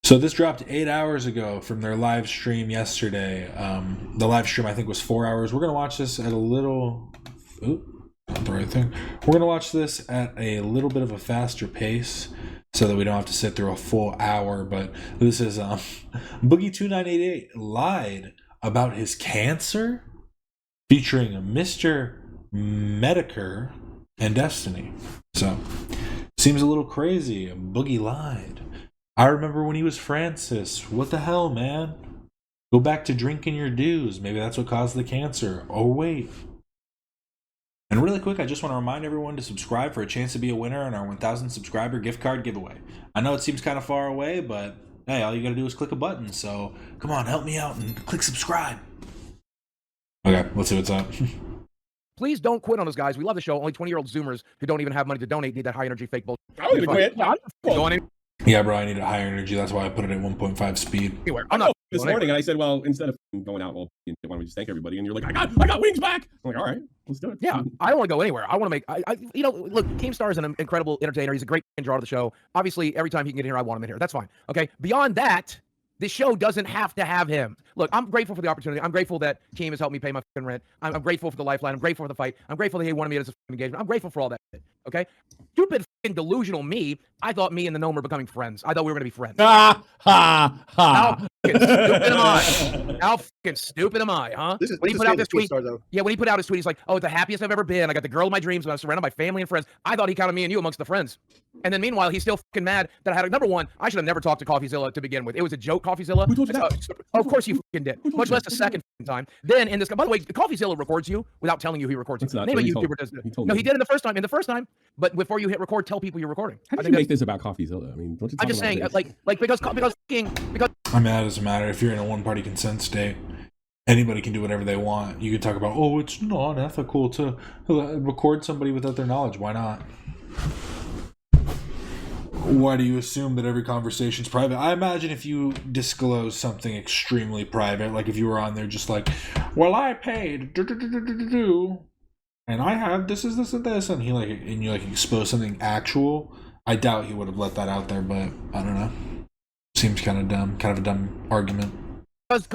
So this dropped 8 hours ago from their live stream yesterday. The live stream I think was 4 hours. We're gonna watch this at a little. Oop, not the right thing. We're gonna watch this at a little bit of a faster pace, so that we don't have to sit through a full hour. But this is Boogie2988 lied about his cancer, featuring Mr. Metokur and Destiny. So seems a little crazy. Boogie lied. I remember when he was Francis. What the hell, man? Go back to drinking your dues. Maybe that's what caused the cancer. Oh, wait. And really quick, I just want to remind everyone to subscribe for a chance to be a winner on our 1,000 subscriber gift card giveaway. I know it seems kind of far away, but hey, all you got to do is click a button. So come on, help me out and click subscribe. Okay, let's see what's up. Please don't quit on us, guys. We love the show. Only 20-year-old Zoomers who don't even have money to donate need that high energy fake bullshit. I would quit. Yeah, I'm going in. Yeah, bro, I need a higher energy. That's why I put it at 1.5 speed. Anywhere. I'm not this morning, and I said, well, instead of going out, well, why don't we just thank everybody? And you're like, I got wings back. I'm like, all right, let's do it. Yeah, I don't want to go anywhere. I want to make, you know, look, Keemstar is an incredible entertainer. He's a great draw to the show. Obviously, every time he can get in here, I want him in here. That's fine. Okay. Beyond that, the show doesn't have to have him. Look, I'm grateful for the opportunity. I'm grateful that Keem has helped me pay my fucking rent. I'm grateful for the lifeline. I'm grateful for the fight. I'm grateful that he wanted me as a engagement. I'm grateful for all that shit. Okay. Stupid fucking delusional me. I thought me and the gnome were becoming friends. I thought we were going to be friends. Ha ha How ha. fucking stupid am I? How fucking stupid am I, huh? When he put out this tweet, yeah, when he put out his tweet, he's like, oh, it's the happiest I've ever been. I got the girl of my dreams, and I'm surrounded by family and friends. I thought he counted me and you amongst the friends. And then meanwhile, he's still fucking mad that I had number one, I should have never talked to CoffeeZilla to begin with. It was a joke, CoffeeZilla. Who told you that? Of course you fucking did. Much less the second time. Then in this, by the way, CoffeeZilla records you without telling you he records you. That's not Name a true. YouTuber does He that. told No, me. he did in the first time. In the first time, but before you hit record, tell people you're recording. How did you make this about CoffeeZilla? I mean, don't you talk I'm just about saying, this? like because I mean, that doesn't matter. If you're in a one-party consent state, anybody can do whatever they want. You could talk about, oh, it's not ethical to record somebody without their knowledge. Why not? Why do you assume that every conversation's private? I imagine if you disclose something extremely private, like if you were on there just like, well, I paid, and I have this, and this, and you expose something actual, I doubt he would have let that out there, but I don't know. Seems kind of dumb, kind of a dumb argument. Because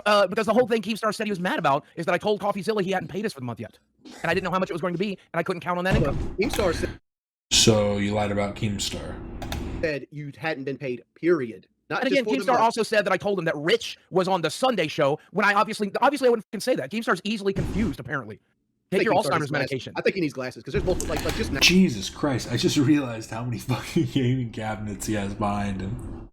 the whole thing Keemstar said he was mad about is that I told CoffeeZilla he hadn't paid us for the month yet. And I didn't know how much it was going to be, and I couldn't count on that income. Keemstar So you lied about Keemstar. said you hadn't been paid, period. Not And again, just for the Keemstar month. also said that I told him that Rich was on the Sunday show when I obviously I wouldn't fucking say that. Keemstar's easily confused, apparently. I Take think your Keemstar needs Alzheimer's glasses. medication. I think he needs glasses because there's multiple, like just now. Jesus Christ, I just realized how many fucking gaming cabinets he has behind him.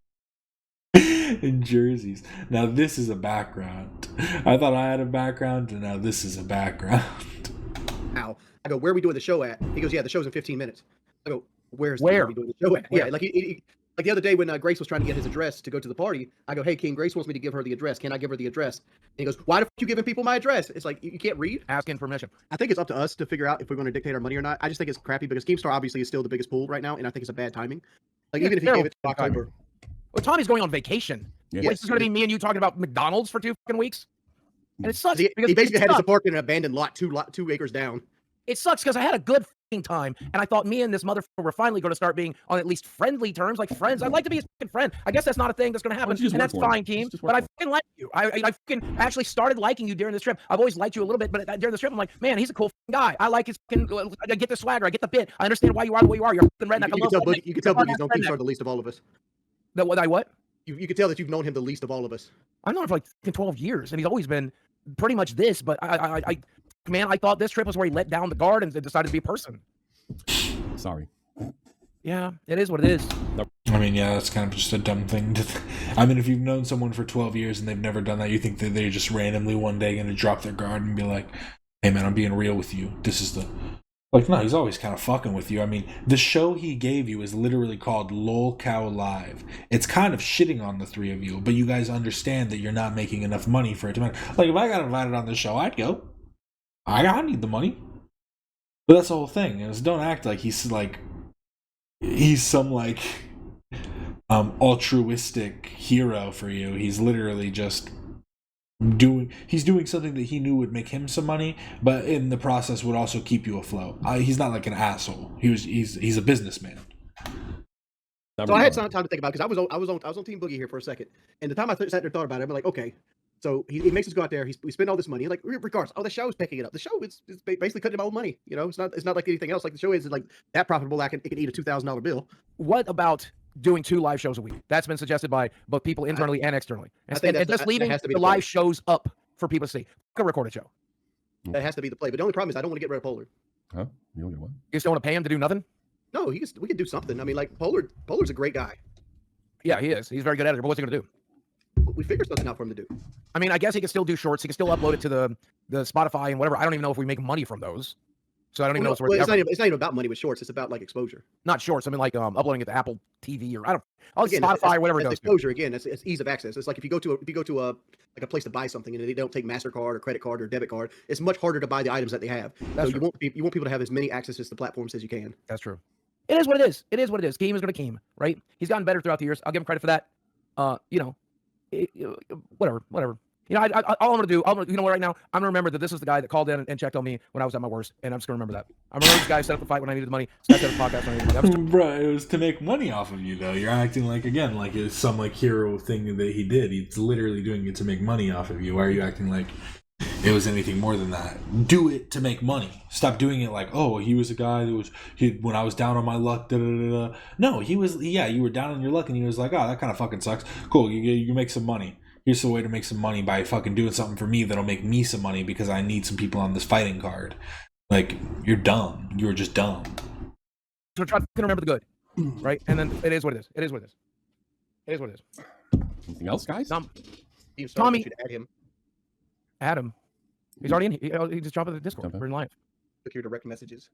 In jerseys. Now this is a background. I thought I had a background, and now this is a background. Now I go, where are we doing the show at? He goes, yeah, the show's in 15 minutes. I go, where Where? are we doing the show at? Where? Yeah, like like the other day when Grace was trying to get his address to go to the party, I go, hey, King, Grace wants me to give her the address. Can I give her the address? And he goes, why the f you giving people my address? It's like, you can't read? Asking permission. I think it's up to us to figure out if we're going to dictate our money or not. I just think it's crappy because Keemstar obviously is still the biggest pool right now, and I think it's a bad timing. Like, Yeah, even if he terrible gave it to October. Well, Tommy's going on vacation. Yeah. This is going to be me and you talking about McDonald's for 2 fucking weeks. And it sucks. He because basically it had his sucks. park in an abandoned lot 2 acres down. It sucks because I had a good fucking time, and I thought me and this motherfucker were finally going to start being on at least friendly terms, like friends. I'd like to be his fucking friend. I guess that's not a thing that's going to happen, don't you just and work that's for him? fine, Keem. Just work But I for him. fucking like you. I fucking actually started liking you during this trip. I've always liked you a little bit, but during this trip, I'm like, man, he's a cool fucking guy. I like his fucking. I get the swagger. I get the bit. I understand why you are the way you are. You're fucking redneck. You can tell Boogie's known Keemstar the least of all of us. That what I what? You can tell that you've known him the least of all of us. I've known him for like fucking 12 years, and he's always been pretty much this. But man, I thought this trip was where he let down the guard and decided to be a person. Sorry. Yeah, it is what it is. I mean, yeah, that's kind of just a dumb thing to. I mean, if you've known someone for 12 years and they've never done that, you think that they're just randomly one day going to drop their guard and be like, "Hey, man, I'm being real with you. This is the." Like, no, he's always kind of fucking with you. I mean, the show he gave you is literally called LolCowLive. It's kind of shitting on the three of you, but you guys understand that you're not making enough money for it to matter. Like, if I got invited on this show, I'd go. I need the money. But that's the whole thing. Is don't act like he's some like altruistic hero for you. He's literally just doing something that he knew would make him some money, but in the process would also keep you afloat. He's not like an asshole. He's a businessman. So I had some time to think about it because I was on Team Boogie here for a second, and the time I sat there and thought about it, I'm like, okay, so he makes us go out there. We spend all this money. Like regardless, the show is picking it up. The show is basically cutting my own money. You know, it's not like anything else. Like the show is like that profitable. It can eat a $2,000 bill. What about doing 2 live shows a week? That's been suggested by both people internally and externally. And just leaving the live shows up for people to see. A recorded show. That has to be the play. But the only problem is I don't want to get rid of Polar. Huh? You don't get what? You still want to pay him to do nothing? No, we can do something. I mean, like Polar's a great guy. Yeah, he is. He's very good at it. But what's he going to do? We figure something out for him to do. I mean, I guess he can still do shorts. He can still upload it to the Spotify and whatever. I don't even know if we make money from those. So I don't even know. Well, it's not even about money with shorts. It's about like exposure. Not shorts. I mean, like uploading it to Apple TV or again, Spotify or whatever it goes. Exposure again. It's ease of access. It's like if you go to a place to buy something and they don't take MasterCard or credit card or debit card, it's much harder to buy the items that they have. That's so you want people to have as many accesses to platforms as you can. That's true. It is what it is. It is what it is. Keem is going to Keem, right? He's gotten better throughout the years. I'll give him credit for that. Whatever. You know, all I'm going to do, right now, I'm going to remember that this is the guy that called in and checked on me when I was at my worst, and I'm just going to remember that. I remember this guy set up the fight when I needed the money. Set up the podcast when I needed the money. Bro, it was to make money off of you, though. You're acting like it's some like hero thing that he did. He's literally doing it to make money off of you. Why are you acting like it was anything more than that? Do it to make money. Stop doing it like, oh, he was a guy that when I was down on my luck. No, you were down on your luck, and he was like, oh, that kind of fucking sucks. Cool, you make some money. Here's the way to make some money by fucking doing something for me that'll make me some money because I need some people on this fighting card. Like, you're dumb. You're just dumb. So try to remember the good, right? And then it is what it is. It is what it is. It is what it is. Anything else, guys? Tommy, add him. Adam. He's already in. He just dropped in the Discord. We're in live. Look your direct messages.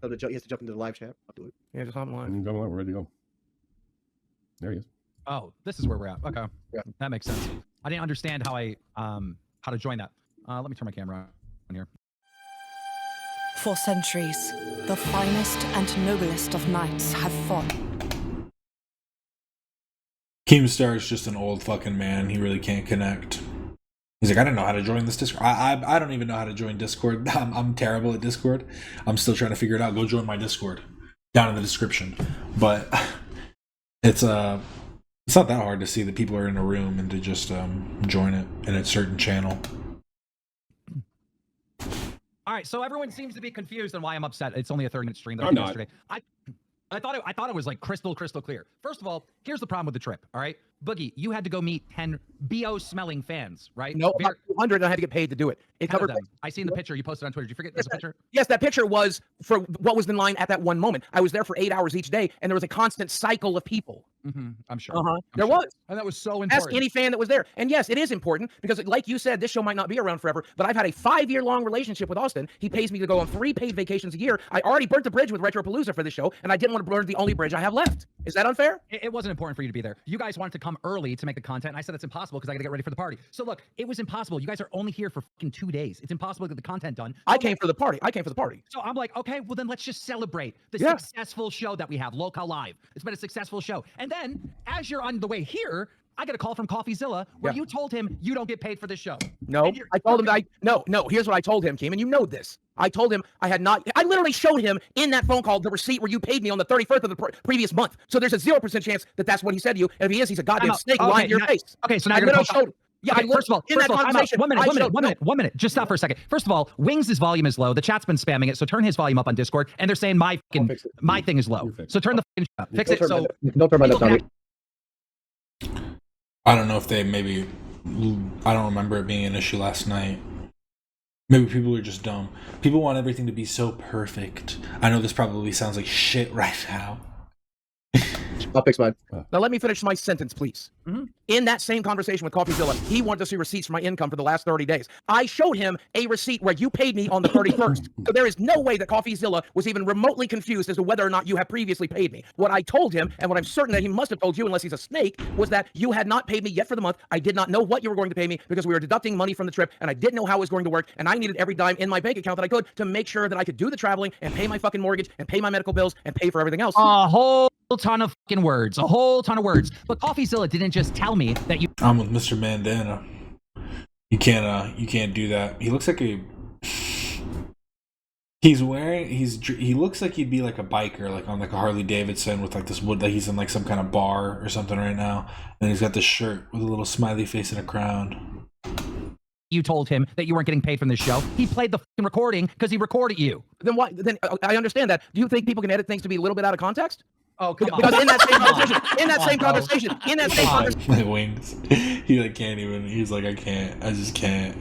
He has to jump into the live chat. I'll do it. Yeah, just on live. We're ready to go. There he is. Oh, this is where we're at. Okay, yeah. That makes sense. I didn't understand how how to join that. Let me turn my camera on here. For centuries, the finest and noblest of knights have fought. Keemstar is just an old fucking man. He really can't connect. He's like, I don't know how to join this Discord. I don't even know how to join Discord. I'm terrible at Discord. I'm still trying to figure it out. Go join my Discord. Down in the description. But it's not that hard to see that people are in a room and to just join it in a certain channel. All right, so everyone seems to be confused on why I'm upset. It's only a 30-minute stream that I I'm did not. yesterday. I thought it was like crystal clear. First of all, here's the problem with the trip. All right, Boogie, you had to go meet 10 BO smelling fans, right? No, about 200, and I had to get paid to do it. It covered. I seen the picture you posted on Twitter. Did you forget there's a picture? Yes, that picture was for what was in line at that one moment. I was there for 8 hours each day, and there was a constant cycle of people. I'm sure. There was. And that was so important. Ask any fan that was there. And yes, it is important because, like you said, this show might not be around forever, but I've had a 5-year-long relationship with Austin. He pays me to go on 3 paid vacations a year. I already burnt the bridge with Retropalooza for this show, and I didn't want to burn the only bridge I have left. Is that unfair? It wasn't important for you to be there. You guys wanted to come early to make the content, and I said it's impossible because I got to get ready for the party. So look, it was impossible. You guys are only here for fucking 2 days. It's impossible to get the content done. So I came for the party. So I'm like, okay, well then let's just celebrate the successful show that we have, LolCowLive. It's been a successful show. And then, as you're on the way here, I got a call from CoffeeZilla where you told him you don't get paid for this show. No, I told him that no, here's what I told him, Keem, and you know this. I told him I literally showed him in that phone call the receipt where you paid me on the 31st of the previous month. So there's a 0% chance that that's what he said to you. And if he is, he's a goddamn snake lying to your face. Okay, so now you're going to Yeah, okay, first of all, one minute. Just stop for a second. First of all, Wings' volume is low. The chat's been spamming it, so turn his volume up on Discord. And they're saying my thing is low. So turn the fucking shit up. Fix it. So don't turn my laptop. I don't know if I don't remember it being an issue last night. Maybe people are just dumb. People want everything to be so perfect. I know this probably sounds like shit right now. I'll fix mine. Now let me finish my sentence, please. In that same conversation with CoffeeZilla, he wanted to see receipts for my income for the last 30 days. I showed him a receipt where you paid me on the 31st. So there is no way that CoffeeZilla was even remotely confused as to whether or not you have previously paid me. What I told him, and what I'm certain that he must have told you, unless he's a snake, was that you had not paid me yet for the month. I did not know what you were going to pay me because we were deducting money from the trip, and I didn't know how it was going to work, and I needed every dime in my bank account that I could to make sure that I could do the traveling and pay my fucking mortgage and pay my medical bills and pay for everything else. A whole ton of fucking words. A whole ton of words. But CoffeeZilla didn't just tell me that you... I'm with Mr. Mandana. You can't do that. He looks like a He looks like he'd be like a biker, like on like a Harley Davidson with like this wood, like he's in like some kind of bar or something right now. And he's got this shirt with a little smiley face and a crown. You told him that you weren't getting paid from this show. He played the fucking recording because he recorded you. Then why? Then I understand that. Do you think people can edit things to be a little bit out of context? Oh, come on. Because in that same conversation, My wings. He like can't even. He's like, I can't. I just can't.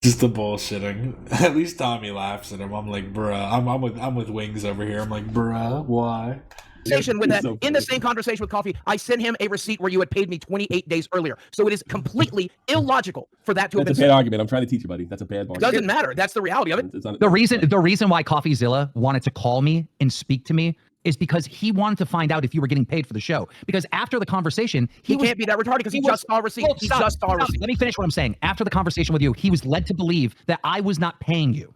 Just the bullshitting. At least Tommy laughs at him. I'm like, bruh. I'm with Wings over here. I'm like, bruh. Why? With that, in the same conversation with Coffee, I sent him a receipt where you had paid me 28 days earlier. So it is completely illogical for that to have been That's a bad argument. I'm trying to teach you, buddy. That's a bad argument. Doesn't matter. That's the reality of it. The reason why CoffeeZilla wanted to call me and speak to me is because he wanted to find out if you were getting paid for the show. Because after the conversation, he can't be that retarded because he just saw a receipt. He just saw a receipt. Let me finish what I'm saying. After the conversation with you, he was led to believe that I was not paying you.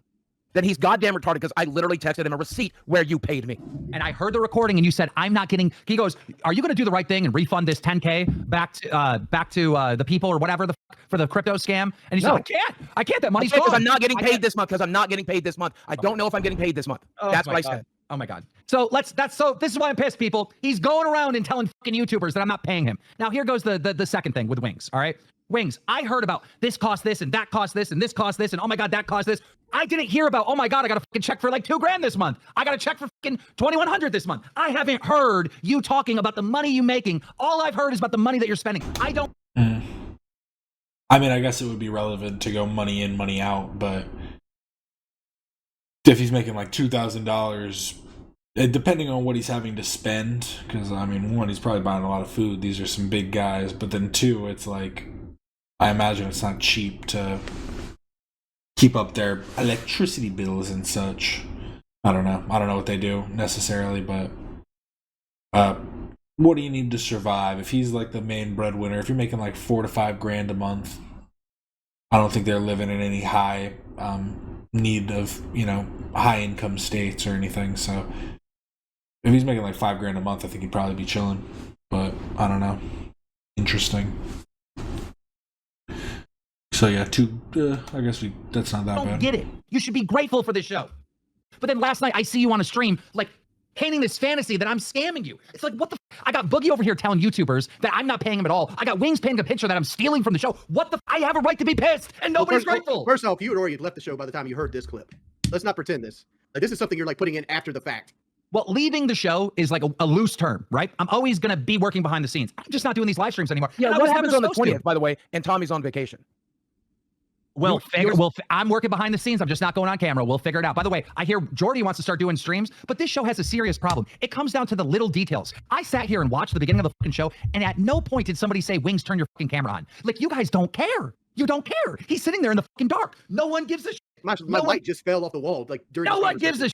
Then he's goddamn retarded because I literally texted him a receipt where you paid me. And I heard the recording and you said, I'm not getting, he goes, are you going to do the right thing and refund this 10K back to the people or whatever for the crypto scam? And he's like, I can't, that money's gone. Because I'm not getting paid this month, I don't know if I'm getting paid this month. That's what I said. Oh my God. So this is why I'm pissed, people. He's going around and telling fucking YouTubers that I'm not paying him. Now here goes the second thing with Wings. All right. Wings, I heard about this cost this and that cost this and this cost this and oh my God, that cost this. I didn't hear about, oh my God, I got a fucking check for like $2,000 this month. I got a check for fucking $2,100 this month. I haven't heard you talking about the money you making. All I've heard is about the money that you're spending. I don't. I mean, I guess it would be relevant to go money in, money out, but if he's making like $2,000, depending on what he's having to spend, because I mean, one, he's probably buying a lot of food. These are some big guys, but then two, it's like, I imagine it's not cheap to keep up their electricity bills and such. I don't know what they do necessarily, but what do you need to survive? If he's like the main breadwinner, if you're making like $4,000 to $5,000 a month, I don't think they're living in any high need of, high income states or anything. So if he's making like $5,000 a month, I think he'd probably be chilling. But I don't know. Interesting. So yeah, I guess that's not that bad. I don't get it. You should be grateful for this show. But then last night I see you on a stream like painting this fantasy that I'm scamming you. It's like, what the I got Boogie over here telling YouTubers that I'm not paying him at all. I got Wings painting a picture that I'm stealing from the show. What the I have a right to be pissed and nobody's grateful. First off, you had already left the show by the time you heard this clip. Let's not pretend this. Like, this is something you're like putting in after the fact. Well, leaving the show is like a loose term, right? I'm always going to be working behind the scenes. I'm just not doing these live streams anymore. Yeah, what happens on the 20th, by the way, and Tommy's on vacation? I'm working behind the scenes. I'm just not going on camera. We'll figure it out. By the way, I hear Jordy wants to start doing streams, but this show has a serious problem. It comes down to the little details. I sat here and watched the beginning of the fucking show, and at no point did somebody say, Wings, turn your fucking camera on. Like, you guys don't care. You don't care. He's sitting there in the fucking dark. No one gives a shit. My light just fell off the wall. Like during no one gives a shit.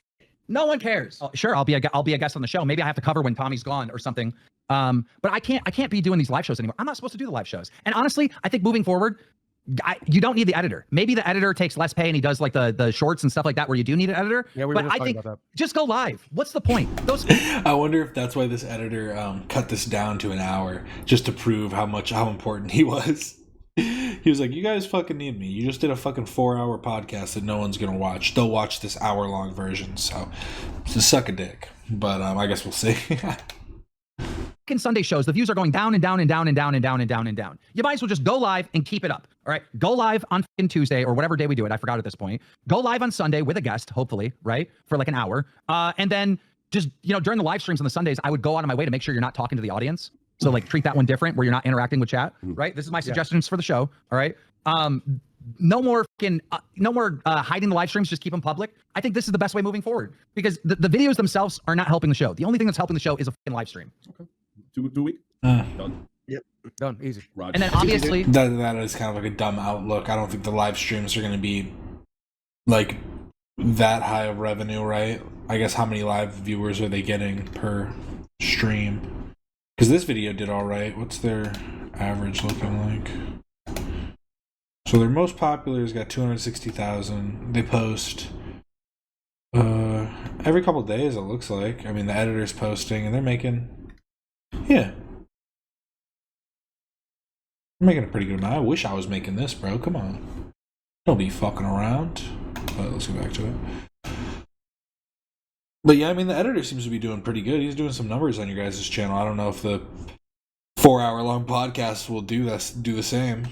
No one cares. Oh, sure, I'll be a guest on the show. Maybe I have to cover when Tommy's gone or something. But I can't be doing these live shows anymore. I'm not supposed to do the live shows. And honestly, I think moving forward, you don't need the editor. Maybe the editor takes less pay and he does like the shorts and stuff like that where you do need an editor. Yeah, we were just talking about that. Just go live. What's the point? I wonder if that's why this editor cut this down to an hour just to prove how important he was. He was like, you guys fucking need me. You just did a fucking 4-hour podcast that no one's gonna watch. They'll watch this hour-long version, so suck a dick. But I guess we'll see. Sunday shows, the views are going down and down and down and down and down and down and down. You might as well just go live and keep it up. All right, go live on Tuesday or whatever day we do it. I forgot at this point. Go live on Sunday with a guest, hopefully, right, for like an hour. And then just during the live streams on the Sundays, I would go out of my way to make sure you're not talking to the audience. So like treat that one different, where you're not interacting with chat. Right. This is my suggestions for the show. All right. No more hiding the live streams. Just keep them public. I think this is the best way moving forward because the videos themselves are not helping the show. The only thing that's helping the show is a fucking live stream. Okay. 2 weeks. Done. Yep. Done. Easy. Roger. And then obviously that is kind of like a dumb outlook. I don't think the live streams are going to be like that high of revenue, right? I guess how many live viewers are they getting per stream? Because this video did all right. What's their average looking like? So their most popular has got 260,000. They post every couple of days, it looks like. I mean, the editor's posting, and they're making, they're making a pretty good amount. I wish I was making this, bro. Come on. Don't be fucking around. But let's go back to it. But yeah, I mean, the editor seems to be doing pretty good. He's doing some numbers on your guys' channel. I don't know if the 4-hour-long podcast will do the same.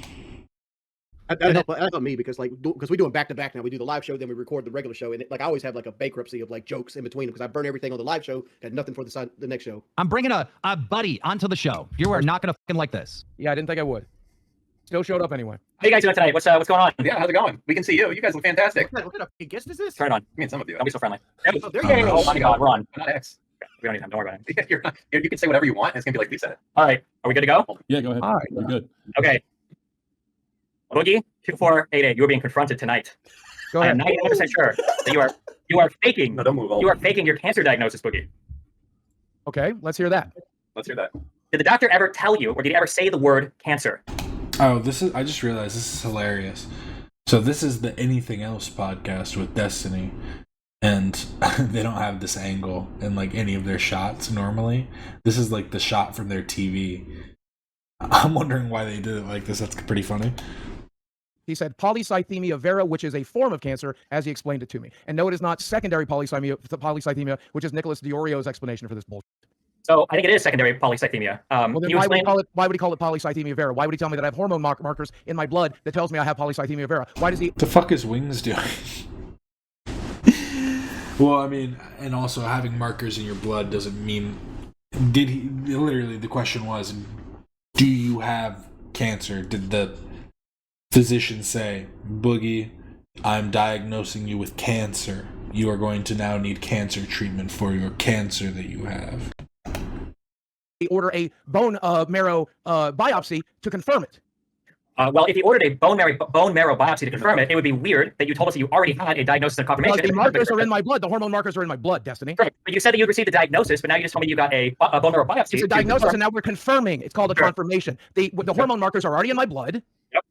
That helped me because we do them back to back now. We do the live show, then we record the regular show, and I always have like a bankruptcy of like jokes in between because I burn everything on the live show, got nothing for the next show. I'm bringing a buddy onto the show. You are not gonna fucking like this. Yeah, I didn't think I would. Still showed up anyway. How you guys doing tonight? What's going on? Yeah, how's it going? We can see you. You guys look fantastic. What kind of guest is this? Turn it on. I mean, some of you. Don't be so friendly. Oh, there you go. Oh my God, we're on. We're not X. We don't need time. Don't worry about it. You can say whatever you want. It's gonna be like Lee said it. All right, are we good to go? Yeah, go ahead. All right. We're good. Okay. Boogie2988, you are being confronted tonight. Go I ahead. am 99% sure that you are faking. No, don't move. You are faking your cancer diagnosis, Boogie. Okay, let's hear that. Let's hear that. Did the doctor ever tell you, or did he ever say the word cancer? Oh, I just realized this is hilarious. So this is the Anything Else podcast with Destiny, and they don't have this angle in like any of their shots normally. This is like the shot from their TV. I'm wondering why they did it like this. That's pretty funny. He said polycythemia vera, which is a form of cancer, as he explained it to me. And no, it is not secondary polycythemia, which is Nicholas Diorio's explanation for this bullshit. So I think it is secondary polycythemia. Well, Can then you why would, explain? he call it polycythemia vera? Why would he tell me that I have hormone markers in my blood that tells me I have polycythemia vera? Why does he? What the fuck is Wings doing? Well, I mean, and also having markers in your blood doesn't mean. Did he? Literally, the question was, do you have cancer? Did the physician say, Boogie, I'm diagnosing you with cancer. You are going to now need cancer treatment for your cancer that you have. Order a bone marrow biopsy to confirm it. Well, if you ordered a bone marrow biopsy to confirm it, it would be weird that you told us that you already had a diagnosis and confirmation. Because the markers are in my blood. The hormone markers are in my blood, Destiny. Correct. But you said that you'd received a diagnosis, but now you just told me you got a bone marrow biopsy. It's a diagnosis, and now we're confirming. It's called a confirmation. The hormone markers are already in my blood. Yep.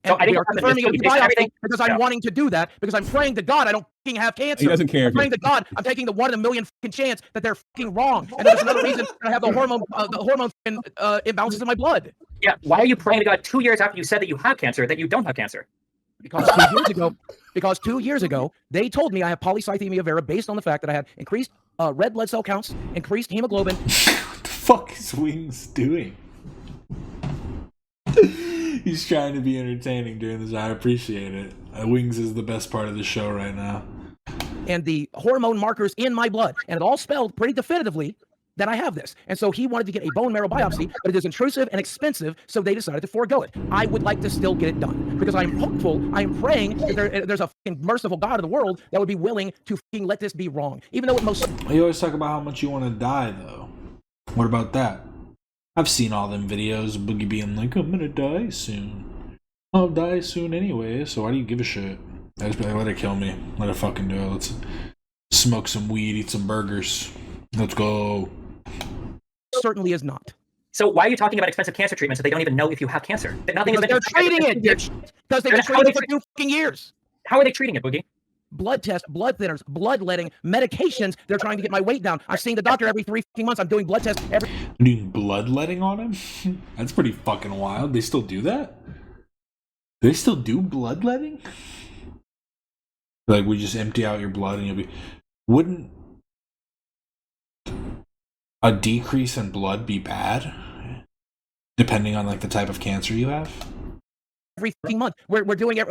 And So I think we are confirming it with biopsy because I'm wanting to do that, because I'm praying to God I don't fucking have cancer. He doesn't care. I'm praying to God I'm taking the 1 in a million fucking chance that they're fucking wrong. And there's another reason I have the hormone imbalances in my blood. Yeah. Why are you praying to God 2 years after you said that you have cancer that you don't have cancer? Because 2 years ago, they told me I have polycythemia vera based on the fact that I had increased red blood cell counts, increased hemoglobin. What the fuck is Wings doing? He's trying to be entertaining during this. I appreciate it. Wings is the best part of the show right now. And the hormone markers in my blood, and it all spelled pretty definitively that I have this. And so he wanted to get a bone marrow biopsy, but it is intrusive and expensive, so they decided to forego it. I would like to still get it done because I'm hopeful, I am praying that there's a fucking merciful God of the world that would be willing to fucking let this be wrong. Even though it most... You always talk about how much you want to die, though. What about that? I've seen all them videos of Boogie being like, I'm gonna die soon. I'll die soon anyway, so why do you give a shit? I just be like, let it kill me. Let it fucking do it. Let's smoke some weed, eat some burgers. Let's go. certainly is not. So why are you talking about expensive cancer treatments if they don't even know if you have cancer? Nothing is Because they're treating it, because they've been treating it for 2 fucking years. How are they treating it, Boogie? Blood tests, blood thinners, bloodletting, medications. They're trying to get my weight down. I've seen the doctor every 3 fucking months. I'm doing blood tests every... Doing bloodletting on him? That's pretty fucking wild. They still do that? They still do bloodletting? Like, we just empty out your blood and you'll be... Wouldn't a decrease in blood be bad? Depending on, like, the type of cancer you have? every fucking month. We're doing it.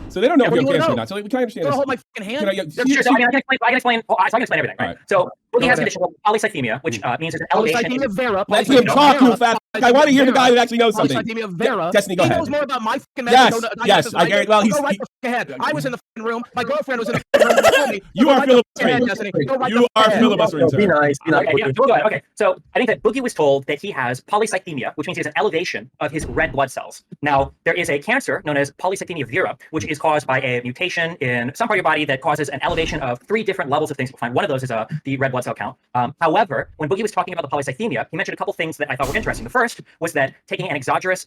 So they don't know Yeah, if you what do you have cancer or know? not. So we can understand Don't this. hold my fucking hand. Can I, Sure, so, I can explain. So I can explain everything. Right? Right. So Boogie has a ahead. condition called polycythemia, which means there's an elevation. Polycythemia vera. Let him talk too fast. I want to hear the guy that actually knows something. Polycythemia vera. Destiny, go He ahead. knows more about my fucking Yes, medical yes, diagnosis I than get it. do. Well, Go he's- right the fuck ahead. I was in the fucking room. My girlfriend was in the fucking room. With me. You Go are right the fuck ahead, filibustering. Destiny. Go right You the are fuck ahead. filibustering, sir. Okay, yeah, we'll go ahead. Okay, so I think that Boogie was told that he has polycythemia, which means he has an elevation of his red blood cells. Now, there is a cancer known as polycythemia vera, which is caused by a mutation in some part of your body that causes an elevation of 3 different levels of things. We'll find one of those is the red blood cell count. However, when Boogie was talking about the polycythemia, he mentioned a couple things that I thought were interesting. The first first was that taking an exogenous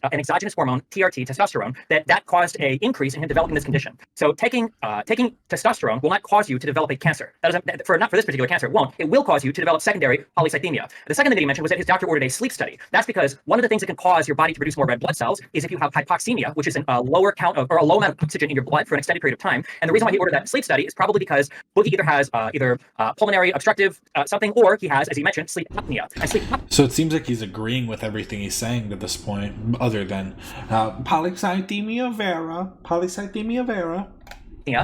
hormone, TRT, testosterone, that caused an increase in him developing this condition. So taking testosterone will not cause you to develop a cancer. That doesn't, not for this particular cancer, it won't. It will cause you to develop secondary polycythemia. The second thing that he mentioned was that his doctor ordered a sleep study. That's because one of the things that can cause your body to produce more red blood cells is if you have hypoxemia, which is a lower count of, or a low amount of oxygen in your blood for an extended period of time. And the reason why he ordered that sleep study is probably because Boogie either has pulmonary obstructive something, or he has, as he mentioned, sleep apnea. So it seems like he's agreeing with everything he's saying to this point, other than polycythemia vera,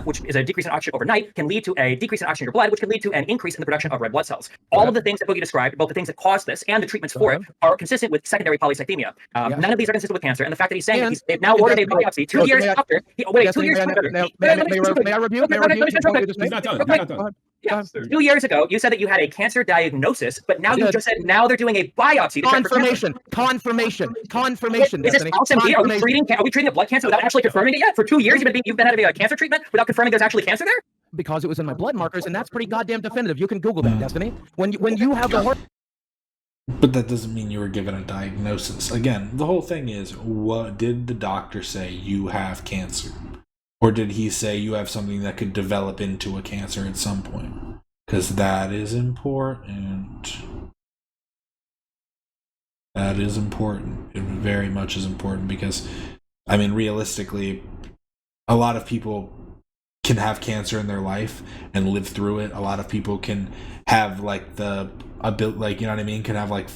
which is a decrease in oxygen overnight, can lead to a decrease in oxygen in your blood, which can lead to an increase in the production of red blood cells. All of the things that Boogie described, both the things that cause this and the treatments for it, are consistent with secondary polycythemia. None of these are consistent with cancer. And the fact that he's saying that they've now ordered a biopsy 2 years after. Wait, 2 years after. May I review? He's not done. He's not done. Yeah. 2 years ago, you said that you had a cancer diagnosis, but now you just said now they're doing a biopsy. Confirmation. Is this awesome? Are we treating a blood cancer without actually confirming it yet? For 2 years, you've been having a cancer treatment without confirming there's actually cancer there? Because it was in my blood markers, and that's pretty goddamn definitive. You can Google that, Destiny. When you have the But that doesn't mean you were given a diagnosis. Again, the whole thing is, what did the doctor say? You have cancer. Or did he say you have something that could develop into a cancer at some point? Because that is important. That is important. It very much is important because, I mean, realistically, a lot of people can have cancer in their life and live through it. A lot of people can have like the ability, like, you know what I mean? Can have like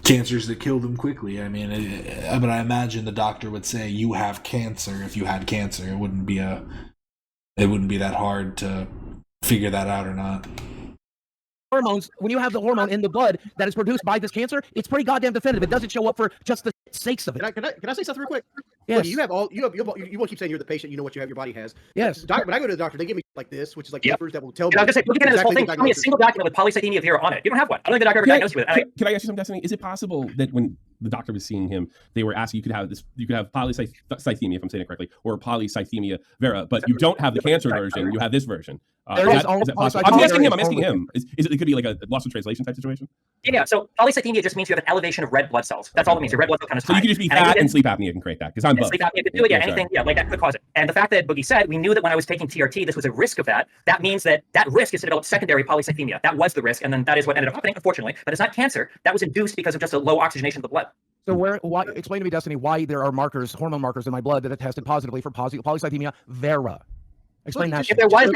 cancers that kill them quickly. I mean, but I imagine the doctor would say you have cancer if you had cancer. It wouldn't be that hard to figure that out or not. hormones, when you have the hormone in the blood that is produced by this cancer, it's pretty goddamn definitive. It doesn't show up for just the sakes of it. Can I say something real quick? Yes. Look, you won't keep saying you're the patient. You know what your body has. Yes. When I go to the doctor, they give me like this, which is like papers that will tell me. I was just saying, looking at this whole thing, exactly tell me a single document with polycythemia vera on it. You don't have one. I don't think the doctor ever diagnosed you with it. Can I ask you something, Destiny? Is it possible that when the doctor was seeing him, they were asking you could have polycythemia, if I'm saying it correctly, or polycythemia vera, but you don't have the cancer version, you have this version. Is that possible? I'm asking him. Is it could be like a loss of translation type situation? Yeah. So polycythemia just means you have an elevation of red blood cells. That's all it means. Your red blood cell count is high. So you could just be fat and sleep apnea can create that, because I'm both. Sleep apnea could do it. Yeah, anything. Yeah, like that could cause it. And the fact that Boogie said we knew that when I was taking TRT, this was a risk of that. That means that risk is to develop secondary polycythemia. That was the risk, and then that is what ended up happening, unfortunately. But it's not cancer. That was induced because of just a low oxygenation of the blood. So why? Explain to me, Destiny, why there are hormone markers in my blood that have tested positively for polycythemia vera. Explain that. If there was,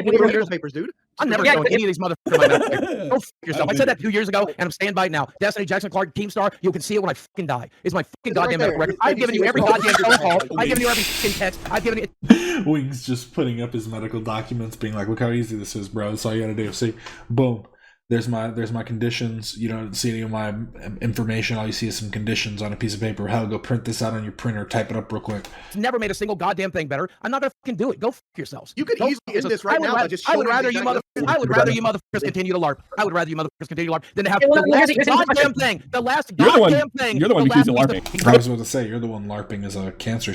papers, dude. I'm never showing any of these motherfuckers. Go f yourself. I said that 2 years ago, and I'm standing by it now. Destiny Jackson Clark, Keemstar, you can see it when I fucking die. It's my fucking goddamn medical record. I've given you every goddamn phone call. I've given you every fucking text. I've given it. Wings just putting up his medical documents, being like, "Look how easy this is, bro. That's all you gotta do. See, boom. There's my conditions. You don't see any of my information. All you see is some conditions on a piece of paper. Hell, go print this out on your printer. Type it up real quick." It's never made a single goddamn thing better. I'm not gonna fucking do it. Go f yourselves. You could easily end this right now by just I would rather you motherfuckers continue to LARP. I would rather you motherfuckers continue to LARP than to have the last goddamn thing. The last goddamn thing. You're the one who accused of LARPing. I was about to say, you're the one LARPing as a cancer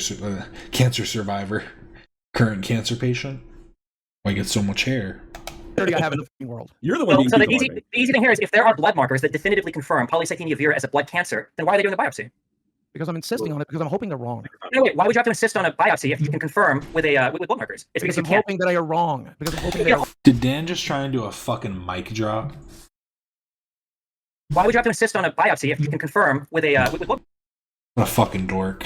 survivor, current cancer patient. Why get so much hair? I have in the fucking world. You're the one. Well, so the easy thing here is if there are blood markers that definitively confirm polycythemia vera as a blood cancer, then why are they doing the biopsy? Because I'm insisting on it, because I'm hoping they're wrong. No, wait, why would you have to insist on a biopsy if you can confirm with blood markers? It's because I'm hoping that I are wrong. Because I'm hoping they are. Did Dan just try and do a fucking mic drop? Why would you have to insist on a biopsy if you can confirm with blood? What a fucking dork.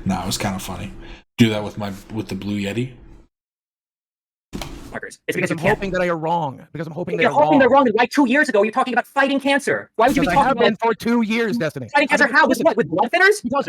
Nah, it was kind of funny. Do that with the Blue Yeti. Markers. It's because I'm hoping that I are wrong. Because I'm hoping they're wrong. They're wrong. Then why 2 years ago you're talking about fighting cancer? Why would you be talking about? I have been for 2 years, Destiny. Fighting cancer? How? With what? With blood thinners? Because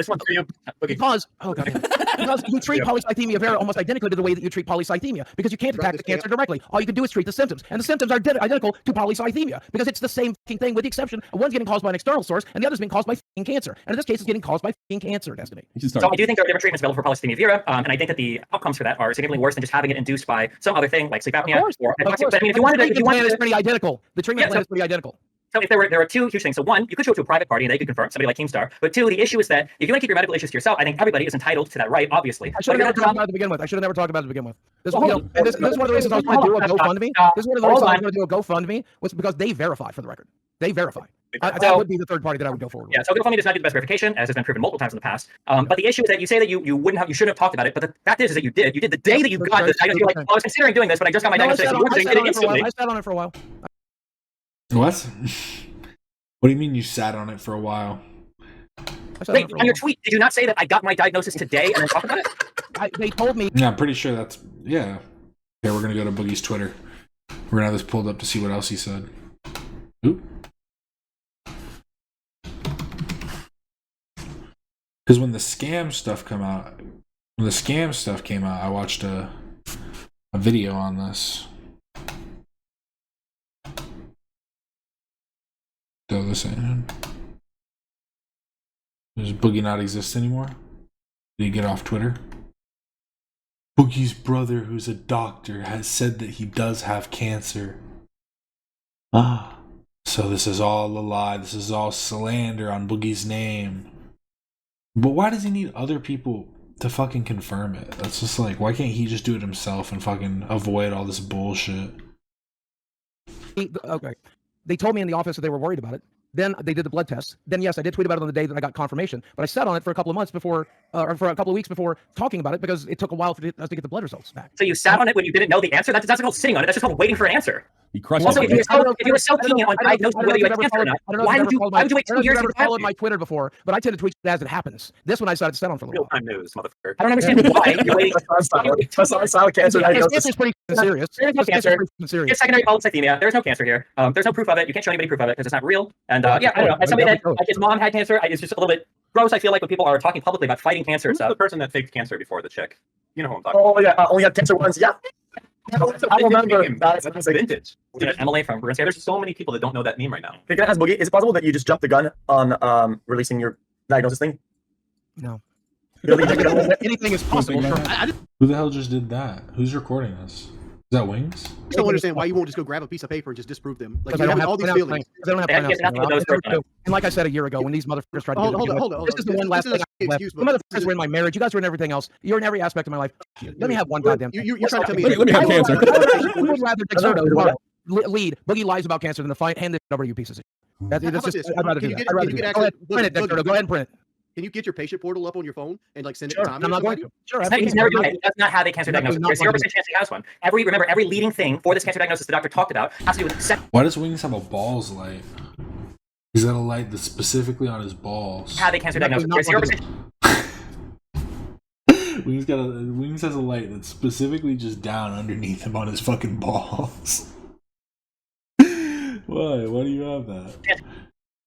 you treat polycythemia vera almost identically to the way that you treat polycythemia. Because you can't attack the cancer directly. All you can do is treat the symptoms, and the symptoms are identical to polycythemia because it's the same thing, with the exception of one's getting caused by an external source and the other's being caused by cancer. And in this case, it's getting caused by cancer, Destiny. So I do think there are different treatments available for polycythemia vera, and I think that the outcomes for that are significantly worse than just having it induced by some other thing like sleep apnea. But I mean, if you wanted, it's pretty identical. The treatment plan is pretty identical. So if there are two huge things. So one, you could show it to a private party and they could confirm, somebody like Keemstar. But two, the issue is that if you want to keep your medical issues to yourself, I think everybody is entitled to that right, obviously. I should have never talked about it to begin with. This is one of the reasons I was going to do a GoFundMe. This is one of the reasons I was going to do a GoFundMe was because they verify, for the record. They verify. That So- would be the third party that I would go forward with. Yeah, so GoFundMe does not do the best verification, as has been proven multiple times in the past. But the issue is that you say that you shouldn't have talked about it. But the fact is that you did. You did the day that you got this diagnosis. You're like, I was considering doing this, but I just got my No, I diagnosis. sat You on- I did sat it on it for a while. instantly. I sat on it for a while. What? What do you mean you sat on it for a while? I sat on Wait, it for a on your while. tweet, did you not say that I got my diagnosis today and then talk about it? They told me. Yeah, I'm pretty sure that's yeah. Okay, we're gonna go to Boogie's Twitter. We're gonna have this pulled up to see what else he said. Oop. Because when the scam stuff came out, I watched a video on this. So this ain't. Does Boogie not exist anymore? Did he get off Twitter? Boogie's brother, who's a doctor, has said that he does have cancer. Ah. So this is all a lie. This is all slander on Boogie's name. But why does he need other people to fucking confirm it? That's just like, why can't he just do it himself and fucking avoid all this bullshit? Okay. They told me in the office that they were worried about it. Then they did the blood test. Then yes, I did tweet about it on the day that I got confirmation. But I sat on it for a couple of months before, or for a couple of weeks before talking about it because it took a while for us to get the blood results back. So you sat on it when you didn't know the answer? That's not called sitting on it. That's just called waiting for an answer. He crushed Also, it. if you were so keen on diagnosing whether you had cancer or not, why would you wait 2 years to I've followed my Twitter before, but I tend to tweet as it happens. This one I decided to sit on for a little while. Real-time news, motherfucker. I don't understand why you're waiting. Solid cancer His diagnosis. cancer is pretty serious. There's no His cancer is cancer. pretty serious. It's secondary polycythemia. There's no cancer here. There's no proof of it. You can't show anybody proof of it because it's not real. And yeah, I don't know. As somebody that like his mom had cancer, it's just a little bit gross. I feel like when people are talking publicly about fighting cancer and Who's stuff. the person that faked cancer before the chick? You know who I'm talking about. Oh yeah, only had cancer once. Yeah, I remember. That's vintage. Emily from Bruins. There's so many people that don't know that meme right now. Can I ask Boogie? Is it possible that you just jumped the gun on releasing your diagnosis thing? No. Really? Anything is possible. Sure. Who the hell just did that? Who's recording this? Is that Wings? I just don't understand why you won't just go grab a piece of paper and just disprove them. Like Because you I don't have have all these pronounced feelings. claims. They don't have They have pronounced nothing with claims. those They do. And like I said a year ago, when these motherfuckers tried to Hold get on, me, hold on. this is the one last This is thing an I left. excuse, The but motherfuckers were in my marriage. You guys were in everything else. You're in every aspect of my life. Let me have one goddamn thing. You're trying to tell me. Let me have cancer. I would rather take Soto tomorrow. Lead. Boogie lies about cancer than to fight. Hand it over to you pieces of shit. How about Just, this? I'd rather Can do you that. get- I'd rather can do you that. get Go ahead, actually- print it, Dexter. Go ahead and print it. Can you get your patient portal up on your phone and like send it Sure. to I'm Tommy? not going to. Sure. He's never done it. He does not have a cancer Not- diagnosis. not There's 0% one of chance he has one. Every leading thing for this cancer diagnosis the doctor talked about has to do with Why does Wings have a balls light? He's got a light that's specifically on his balls. have a cancer diagnosis. There's 0%. Wings has a light that's specifically just down underneath him on his fucking balls. Why? Why do you have that?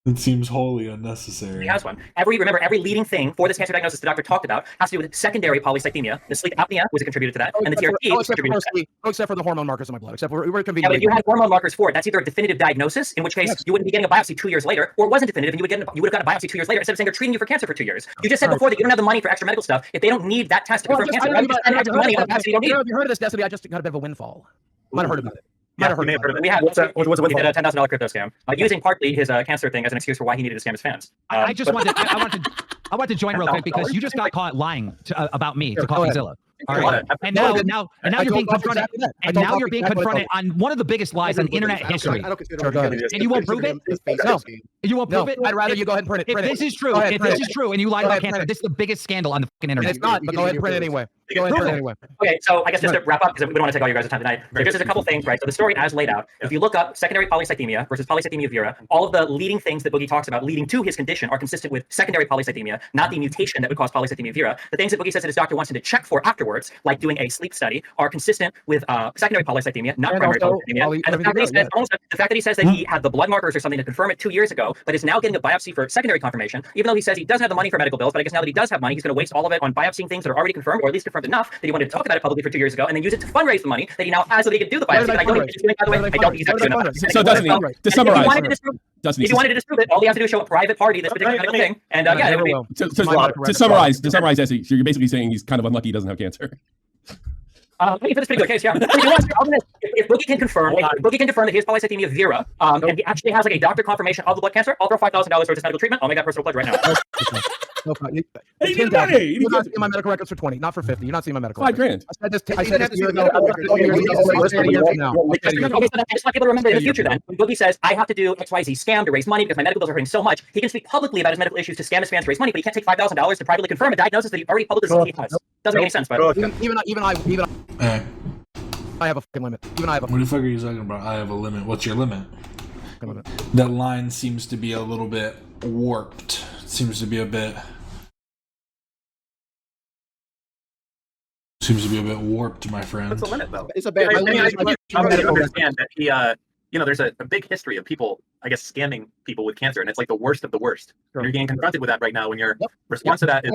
It seems wholly unnecessary. He has one. Every leading thing for this cancer diagnosis the doctor talked about has to do with secondary polycythemia. The sleep apnea was a contributor to that, and the TRT was a contributor to that. Except for the hormone markers in my blood. Except for we're Yeah, but convenient. if you had hormone markers for it, that's either a definitive diagnosis, in which case Yes. you wouldn't be getting a biopsy 2 years later, or it wasn't definitive, and you would have got a biopsy 2 years later instead of saying they're treating you for cancer for 2 years. You just said before that you don't have the money for extra medical stuff. If they don't need that test to confirm cancer, why would you spend extra money on a biopsy you don't need? Have you heard of this, Destiny? I just got a bit of a windfall. Might have heard about it. Yeah, Might have you may have heard of it. We had What's a he did windfall? a $10,000 crypto scam, using partly his cancer thing as an excuse for why he needed to scam his fans. I just but- I want to join real quick because you just got caught lying about me to go ahead. CoffeeZilla. All Go right. ahead. And No, now I you're being told confronted. exactly that. I And told now you're Coffee being exactly what I confronted on one of the biggest lies in internet history. I don't consider Sure, go ahead. And you won't prove it? No. You won't No, prove it? I'd rather you go ahead and print it. If Print this it. is true, Go ahead, if print this it. is true, and you lied Go about ahead, cancer, print it. this is the biggest scandal on the fucking And internet. it's not, but go ahead and print it anyway. Go ahead and print it anyway. Okay, so I guess just to wrap up, because we don't want to take all your guys' time tonight, there's just a couple things, right? So the story as laid out, if you look up secondary polycythemia versus polycythemia vera, all of the leading things that Boogie talks about leading to his condition are consistent with secondary polycythemia, not the mutation that would cause polycythemia vera. The things that Boogie says that his doctor wants him to check for afterwards, like doing a sleep study, are consistent with secondary polycythemia, not And primary also polycythemia. And the fact that he says that he had the blood markers or something to confirm it 2 years ago, but is now getting a biopsy for secondary confirmation, even though he says he doesn't have the money for medical bills, but I guess now that he does have money, he's going to waste all of it on biopsying things that are already confirmed, or at least confirmed enough that he wanted to talk about it publicly for 2 years ago, and then use it to fundraise the money that he now has so that he can do the biopsy. But I don't think he's doing, by the way, I don't think he's actually doing it. So doesn't he? To summarize, If you wanted to disprove it, all he has to do is show a private party this particular medical thing, and yeah, it would be. to summarize, so you're basically saying he's kind of unlucky he doesn't have cancer. I think that's a pretty good case, yeah. If Boogie can confirm, that he has polycythemia vera, and he actually has like a doctor confirmation of the blood cancer, I'll throw $5,000 towards his medical treatment. I'll make that personal pledge right now. No, Hey, you need 10,000. money. You're not seeing my medical records for 20, not for 50. You're not seeing my medical $5,000. records. I said this. I said have this to a year see the ago. medical records. 2 years ago. Wait, 10 years from now. Okay, so then I just want people to remember in the future then, when Boogie says, I have to do XYZ scam to raise money because my medical bills are hurting so much, he can speak publicly about his medical issues to scam his fans to raise money, but he can't take $5,000 to privately confirm a diagnosis that he already publicly says he has. Doesn't make any sense, but... Even Hey, I have a fucking limit. Even I have a what the fuck are you talking about? I have a limit. What's your limit? fucking limit. That line seems to be a little bit warped. Seems to be a bit warped, my friend. What's the limit, though? It's a bad. I mean, I I understand that he, there's a big history of people, I guess, scamming people with cancer, and it's like the worst of the worst. Sure. And you're getting confronted with that right now, when your Yep. response to that is,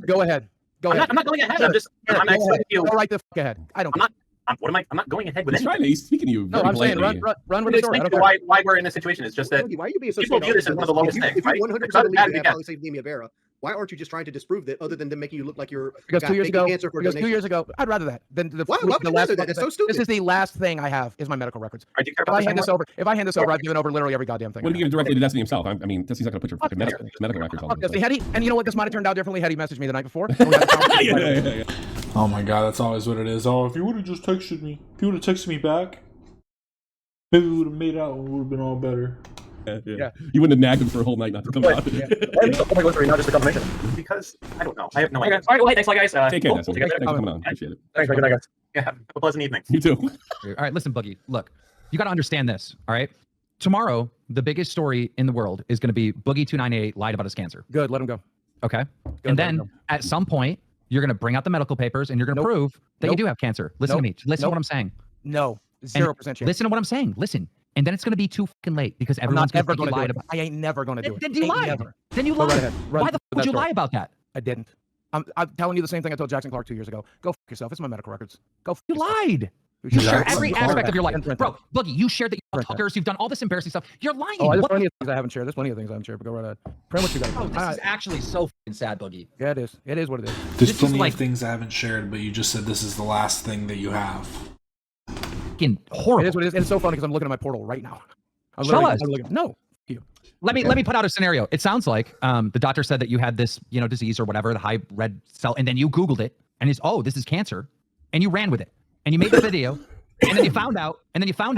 Go ahead. Go ahead. I'm not going ahead. I'm Go asking ahead. you. Go right the fuck ahead. I don't. I'm not going ahead with He's anything. he's speaking to you. No, very I'm saying politely. run with the story. I don't care. Why we're in this situation is just that Why are you being so people view this as one of the lowest things, If right? you 100% It's not believe bad you have again. polycythemia vera, why aren't you just trying to disprove that, other than them making you look like you're Because got 2 years taking ago, cancer for a because 2 donation? years ago, I'd rather that than the, Why would you rather that? That's so stupid. This is the last thing I have is my medical records. Right, do you care If about I this hand this anymore? over, I've given over literally every goddamn thing. What if you give it directly to Destiny himself? I mean, Destiny's not going to put your fucking Fuck medical records all Fuck over the this. place. And you know what? This might have turned out differently had he messaged me the night before. And we had a conversation. Yeah. Oh my god, that's always what it is. Oh, if you would have just texted me, if you would have texted me back, maybe we would have made out and we would have been all better. Yeah. You wouldn't have nagged him for a whole night not to come out. Why is the whole thing not just a confirmation? Because I don't know. I have no Okay. idea. All right, well, hey, thanks a lot, guys. Take care, Cool. Destiny. See you guys Thanks later. for coming on. Appreciate it. Thanks, man. Good night, guys. Yeah, have a pleasant evening. You too. All right, listen, Boogie. Look, you got to understand this. All right. Tomorrow, the biggest story in the world is going to be Boogie2988 lied about his cancer. Good, let him go. Okay. Good, And let him then go. at some point, you're going to bring out the medical papers and you're going to Nope. prove that you Nope. do have cancer. Listen to Nope. me. Listen to Nope. what I'm saying. No, 0% chance. Listen to what I'm saying. Listen. And then it's going to be too fucking late because I'm everyone's not going ever to going to do lied it. about. I ain't never going to do it. Then you Ain't lied. never. Then you Go right lied. ahead. Run Why the with fuck would that you story. lie about that? I didn't. I'm telling you the same thing I told Jackson Clark 2 years ago. Go fuck yourself. It's my medical records. Go fuck You yourself. lied. You You should share print every that. aspect of your life. Print Bro, that. Boogie, you shared that you're Print that. tuckers. You've done all this embarrassing stuff. You're lying. Oh, there's What plenty of things I haven't shared. There's plenty of things I haven't shared, but go right ahead. Print what you got. Oh, this is actually so fucking sad, Boogie. Yeah, it is. It is what it is. There's This is plenty like- of things I haven't shared, but you just said this is the last thing that you have. Fucking horrible. It is what it is. And it's so funny because I'm looking at my portal right now. I'm Show literally- us. I'm looking- no. You. Let me put out a scenario. It sounds like the doctor said that you had this, disease or whatever, the high red cell, and then you Googled it, and it's this is cancer, and you ran with it, and you made the video, and then you found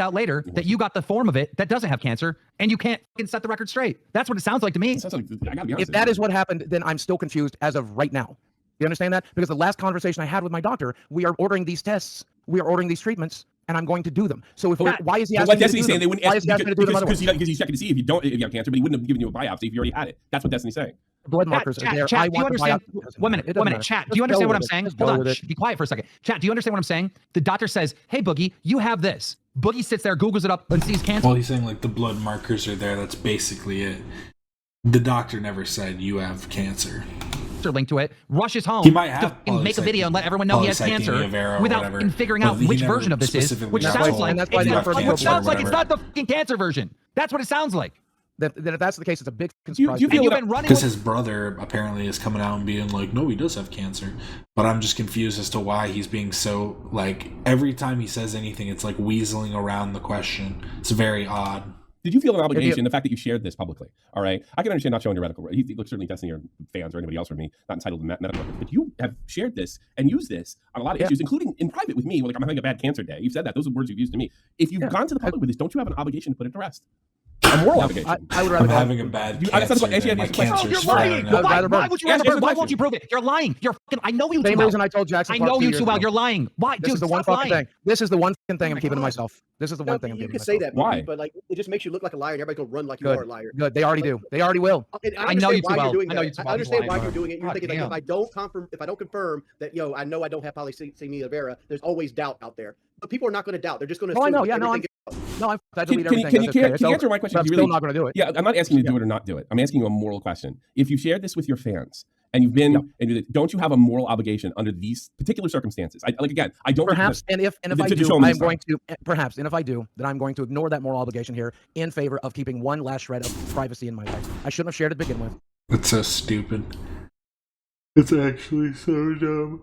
out later that you got the form of it that doesn't have cancer, and you can't fucking set the record straight. That's what it sounds like to me. It sounds like, I gotta be honest If that is what happened, then I'm still confused as of right now. You understand that? Because the last conversation I had with my doctor, we are ordering these tests, we are ordering these treatments, and I'm going to do them. So why is he But asking what me to Destiny's do saying, them? they wouldn't Why ask is he asking me to do them because otherwise? he's checking to see if you have cancer, but he wouldn't have given you a biopsy if you already had it. That's what Destiny's saying. Blood markers are there. I Chat, do you want the understand? biopsy. One minute. It doesn't matter. Chat, do Just you understand go what I'm with it. saying? Just go Hold on. with it. Shh, be quiet for a second. Chat, do you understand what I'm saying? The doctor says, hey, Boogie, you have this. Boogie sits there, Googles it up, and sees cancer. Well, he's saying like the blood markers are there. That's basically it. The doctor never said you have cancer. Link to it, rushes home He might have to make a video and let everyone know he has cancer polycythemia vera or without whatever, figuring but out he which never version of this is, specifically which got sounds told. like, And that's why it's they not, refer to which it sounds or like it's whatever. not the fucking cancer version. That's what it sounds like. Then if that's the case, it's a big you surprise. feel And you've like- been running Because with his brother apparently is coming out and being like, no, he does have cancer. But I'm just confused as to why he's being so, like, every time he says anything, it's like weaseling around the question. It's very odd. Did you feel an obligation, the fact that you shared this publicly? All right. I can understand not showing your medical records. He looks certainly Destiny or fans or anybody else from me, not entitled to medical records. But you have shared this and used this on a lot of issues, including in private with me. Like, I'm having a bad cancer day. You've said that. Those are words you've used to me. If you've gone to the public with this, don't you have an obligation to put it to rest? A moral obligation. I would rather I'm go. having a bad that's cancer what- day. My actually, Oh, cancer's you're flaring lying. up. Why would you Answer the Why won't question. you prove it? You're lying. You're fucking. I know you too Same well. reason I told Jackson. I Clark know 2 you years too well. ago. You're lying. Why, This dude? is the one Stop fucking lying. thing. This is the one fucking thing I'm my keeping to God. myself. This is the one thing I'm You keeping can to say myself. that, Why? but like it just makes you look like a liar, and everybody gonna run like you Good. are a liar. Good. They already do. They already will. And I know you understand why too well. you're doing I know that. you too I well. understand He's why lying. you're doing it. You're God thinking like, damn. if I don't confirm that, I know I don't have polycythemia vera, there's always doubt out there. But people are not going to doubt. They're just going to. Oh, I know. Yeah, no, I delete everything. Can you answer my question? I'm If you still really- not going to do it. Yeah, I'm not asking you to do it or not do it. I'm asking you a moral question. If you shared this with your fans and you've been, don't you have a moral obligation under these particular circumstances? I don't. Perhaps, and if I to do, show me I'm this going to. Perhaps, and if I do, then I'm going to ignore that moral obligation here in favor of keeping one last shred of privacy in my life. I shouldn't have shared it to begin with. It's so stupid. It's actually so dumb.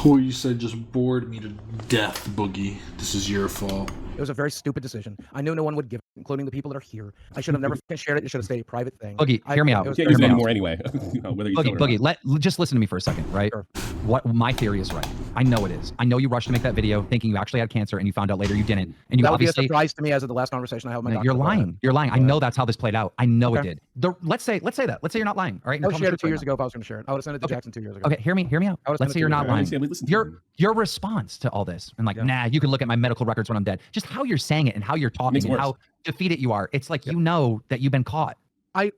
What you said just bored me to death, Boogie. This is your fault. It was a very stupid decision. I knew no one would give including the people that are here. I should have never shared it. It should have stayed a private thing. Boogie, hear me out. You can't use it anymore anyway. Whether you Boogie, just listen to me for a second, right? Sure. What my theory is right. I know it is. I know you rushed to make that video thinking you actually had cancer and you found out later you didn't. And you that would be a obviously surprise to me as of the last conversation I had with my doctor. You're lying. You're lying. I know that's how this played out. I know Okay. it did. Let's say that. Let's say you're not lying. All right. I would have shared it 2 years ago if I was going to share it. I would have sent it to Jackson 2 years ago. Okay, hear me out. I would've Let's sent say it you're to not you. lying. Your response to all this and you can look at my medical records when I'm dead. Just how you're saying it and how you're talking and how defeated you are. It's like you know that you've been caught. I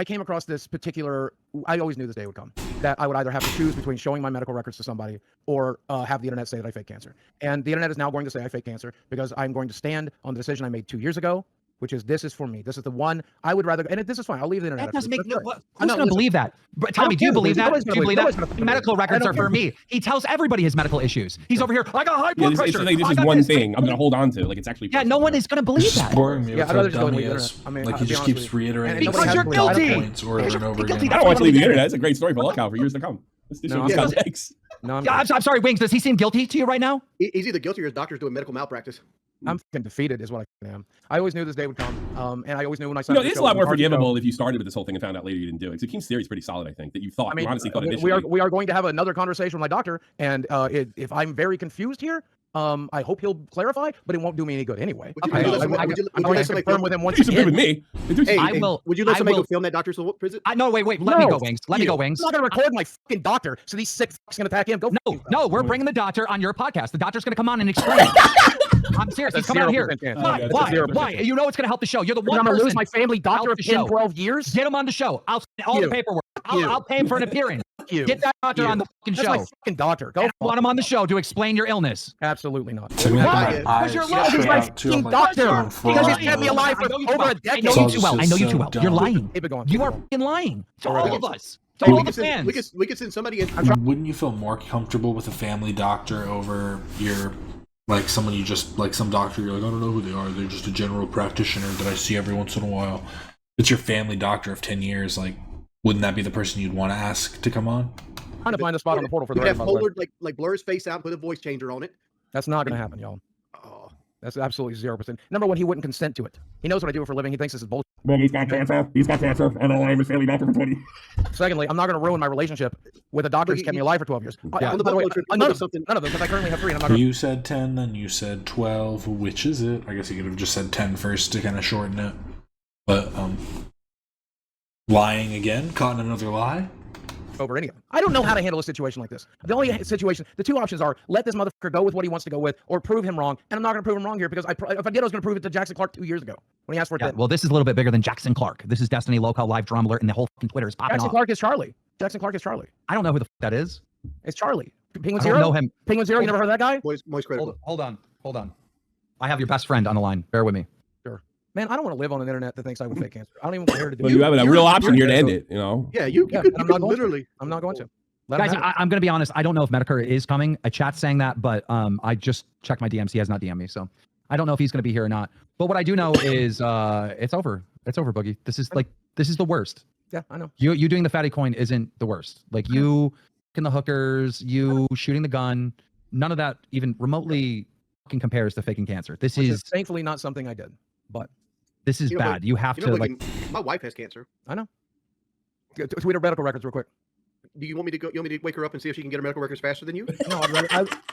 came across this particular. I always knew this day would come. That I would either have to choose between showing my medical records to somebody or have the internet say that I fake cancer. And the internet is now going to say I fake cancer because I'm going to stand on the decision I made 2 years ago, which is this is for me. This is the one I would rather. And this is fine. I'll leave the internet. That doesn't make no. Who's I'm going to believe that? But Tommy, do you believe that? Do you believe that? Medical records are for me. He tells everybody his medical issues. He's over here. I got high blood pressure. It's like this is one thing I'm going to hold on to. Like it's actually. Yeah, no one is going to believe that. Boring me with I'd how rather just go dumb he leave the is. internet. I mean, Like I'll he be just honest keeps with you. reiterating Because the you're same guilty. points over and over Guilty. again. I don't want to leave the internet. It's a great story for LolCow for years to come. Let's do No, some I'm context. No, I'm sorry, Wings. Does he seem guilty to you right now? He's either guilty or his doctor's doing medical malpractice. I'm fucking defeated, is what I am. I always knew this day would come, and I always knew when I You started. know, it's a lot more forgivable if you started with this whole thing and found out later you didn't do it. So Keem's theory is pretty solid, I think, that you thought, you honestly thought initially. we are going to have another conversation with my doctor, and if I'm very confused here, I hope he'll clarify, but it won't do me any good anyway. I'm going to confirm with him once again. With me. Hey, I will. Would you let somebody go film that doctor's visit? No, wait. Let me go, Wings. Let me go, Wings. I'm not going to record my fucking doctor, so these sick fucks going to attack him. Go. No, we're bringing the doctor on your podcast. The doctor's going to come on and explain. I'm serious. He's coming out here. Why? You know it's going to help the show. You're the one I'm going person. to lose my family doctor of 10, 12 years? Get him on the show. I'll send all the paperwork. I'll pay him for an appearance. Get that doctor on the fucking show. That's my fucking doctor. Go. I want him on the show to explain your illness. Absolutely not. Why? Because you're lying. He's my fucking doctor. Because he's kept me alive for over a decade. I know you too well. I know you too well. You're lying. Keep it going. You are fucking lying to all of us. To all the fans. We could send somebody in. Wouldn't you feel more comfortable with a family doctor over your, like someone you just, like some doctor you're like, I don't know who they are. They're just a general practitioner that I see every once in a while. It's your family doctor of 10 years. Like, wouldn't that be the person you'd want to ask to come on? Trying to find a spot on the portal for the You have Pollard like blur his face out, put a voice changer on it. That's not going to happen, y'all. That's absolutely 0%. Number one, he wouldn't consent to it. He knows what I do for a living. He thinks this is bullshit. Well, he's got cancer. And I am his family doctor for 20. Secondly, I'm not going to ruin my relationship with a doctor who's kept me alive for 12 years. Yeah. By the way, none of them, because I currently have 3. And I'm not You said 10, then you said 12. Which is it? I guess you could have just said 10 first to kind of shorten it. But, lying again? Caught in another lie? over any of them. I don't know how to handle a situation like this. The only situation, the two options are let this motherfucker go with what he wants to go with, or prove him wrong. And I'm not going to prove him wrong here because if I did, I was going to prove it to Jackson Clark 2 years ago when he asked for it. Yeah, well, this is a little bit bigger than Jackson Clark. This is Destiny LolCowLive Drama Alert, and the whole fucking Twitter is popping Jackson off. Clark is Charlie. Jackson Clark is Charlie. I don't know who the that is. It's Charlie. Penguin I Zero. don't know him. Penguin Zero. You never heard of that guy? Moist critical. Hold on. I have your best friend on the line. Bear with me. Man, I don't want to live on an internet that thinks I would fake cancer. I don't even care to do it. Well, you have a real option here to end it, you know? Yeah, you could literally. I'm not going to. Guys, I'm going to be honest. I don't know if Metokur is coming. A chat's saying that, but I just checked my DMs. He has not DM'd me, so I don't know if he's going to be here or not. But what I do know is it's over. It's over, Boogie. This is the worst. Yeah, I know. You doing the fatty coin isn't the worst. Like you in the hookers, you shooting the gun, none of that even remotely fucking compares to faking cancer. This is thankfully not something I did, but this is bad. You have to like. My wife has cancer. I know. Tweet her medical records real quick. Do you want me to go? You want me to wake her up and see if she can get her medical records faster than you? No,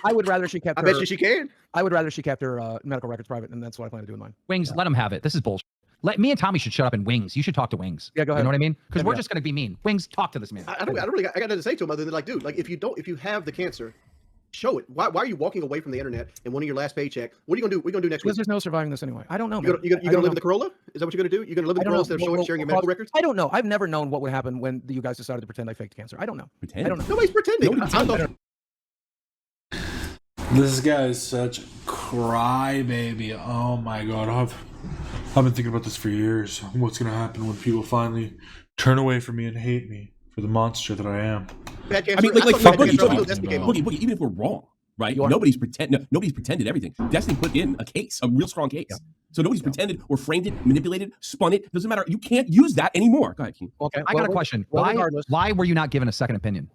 I would rather she kept. I bet she can. I would rather she kept her medical records private, and that's what I plan to do with mine. Wings, let him have it. This is bullshit. Let me and Tommy should shut up and Wings. You should talk to Wings. Yeah, go ahead. You know what I mean? Because we're just gonna be mean. Wings, talk to this man. I don't really. I got nothing to say to him other than like, dude, like if you have the cancer, show it. Why are you walking away from the internet and wanting your last paycheck? What are you gonna do? What are you gonna do next week? Because there's no surviving this anyway. I don't know. You gonna live in the Corolla? Is that what you're gonna do? You're gonna live in the Corolla instead of sharing your medical records? I don't know. I've never known what would happen when you guys decided to pretend I faked cancer. I don't know. Pretend? I don't know. Nobody's pretending. This guy is such a crybaby. Oh my god, I've been thinking about this for years. What's gonna happen when people finally turn away from me and hate me for the monster that I am? I mean, like Boogie, even if we're wrong, right? Nobody's pretended everything. Destiny put in a case, a real strong case. Yeah. So nobody's pretended or framed it, manipulated, spun it. Doesn't matter. You can't use that anymore. Go ahead, King. Okay, I got a question. Why were you not given a second opinion?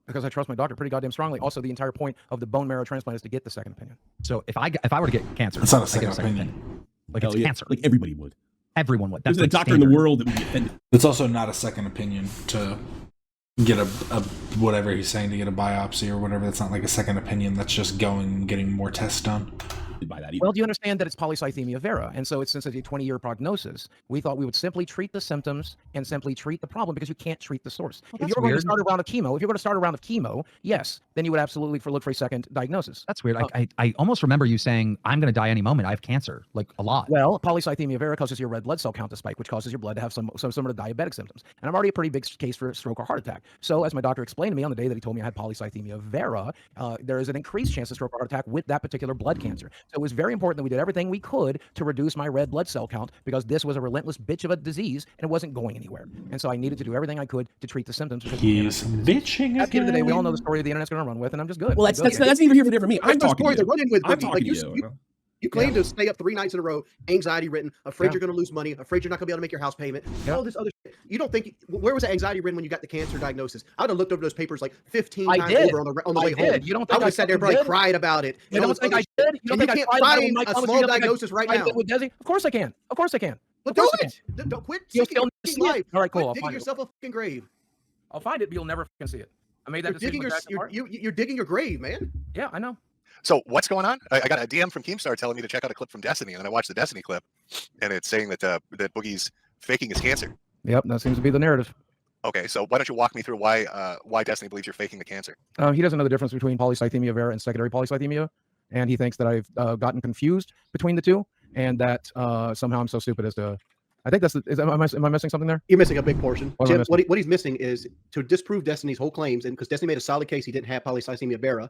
Because I trust my doctor pretty goddamn strongly. Also, the entire point of the bone marrow transplant is to get the second opinion. So if I were to get cancer, it's not a second opinion. Like Hell it's yeah. cancer. Like everybody would. Everyone would. There's That's a like doctor in the standard. world that would be offended. It's also not a second opinion to get a whatever he's saying, to get a biopsy or whatever. That's not like a second opinion. That's just going and getting more tests done. By that either. Well, do you understand that it's polycythemia vera? And so since it's a 20-year prognosis, we thought we would simply treat the symptoms and simply treat the problem because you can't treat the source. Well, if that's you're going to weird. start a round of chemo, yes, then you would absolutely look for a second diagnosis. That's weird. I almost remember you saying, I'm going to die any moment. I have cancer, like a lot. Well, polycythemia vera causes your red blood cell count to spike, which causes your blood to have some sort of diabetic symptoms. And I'm already a pretty big case for stroke or heart attack. So as my doctor explained to me on the day that he told me I had polycythemia vera, there is an increased chance of stroke or heart attack with that particular blood cancer. So it was very important that we did everything we could to reduce my red blood cell count because this was a relentless bitch of a disease and it wasn't going anywhere. And so I needed to do everything I could to treat the symptoms. He's bitching At the end of the day, we all know the story the internet's going to run with, and I'm just good. Well, that's neither here nor there for me. I'm That's the talking story to they're you. running with. I'm Boogie. talking Like, to you. you claim to stay up 3 nights in a row, anxiety ridden, afraid you're going to lose money, afraid you're not going to be able to make your house payment, all this other shit. You don't think, where was that anxiety ridden when you got the cancer diagnosis? I would have looked over those papers like 15 times over on the way home. You don't I think would have sat there and probably cried about it. You don't think I did? You don't think I can't cried about it when find Mike a Thomas small did nothing diagnosis right now. With Desi? Of course I can. Of course I can. But Of do course I it. Don't quit You'll sticking still your life. All right, cool. Quit I'll digging find it. yourself a fucking grave. I'll find it, but you'll never fucking see it. I made that You're decision. digging you're digging your grave, man. Yeah, I know. So what's going on? I got a DM from Keemstar telling me to check out a clip from Destiny, and then I watched the Destiny clip, and it's saying that that Boogie's faking his cancer. Yep, that seems to be the narrative. Okay, so why don't you walk me through why Destiny believes you're faking the cancer? He doesn't know the difference between polycythemia vera and secondary polycythemia, and he thinks that I've gotten confused between the two, and that somehow I'm so stupid as to. I think am I missing something there? You're missing a big portion. What am I Jim, what he's missing is to disprove Destiny's whole claims, and because Destiny made a solid case he didn't have polycythemia vera.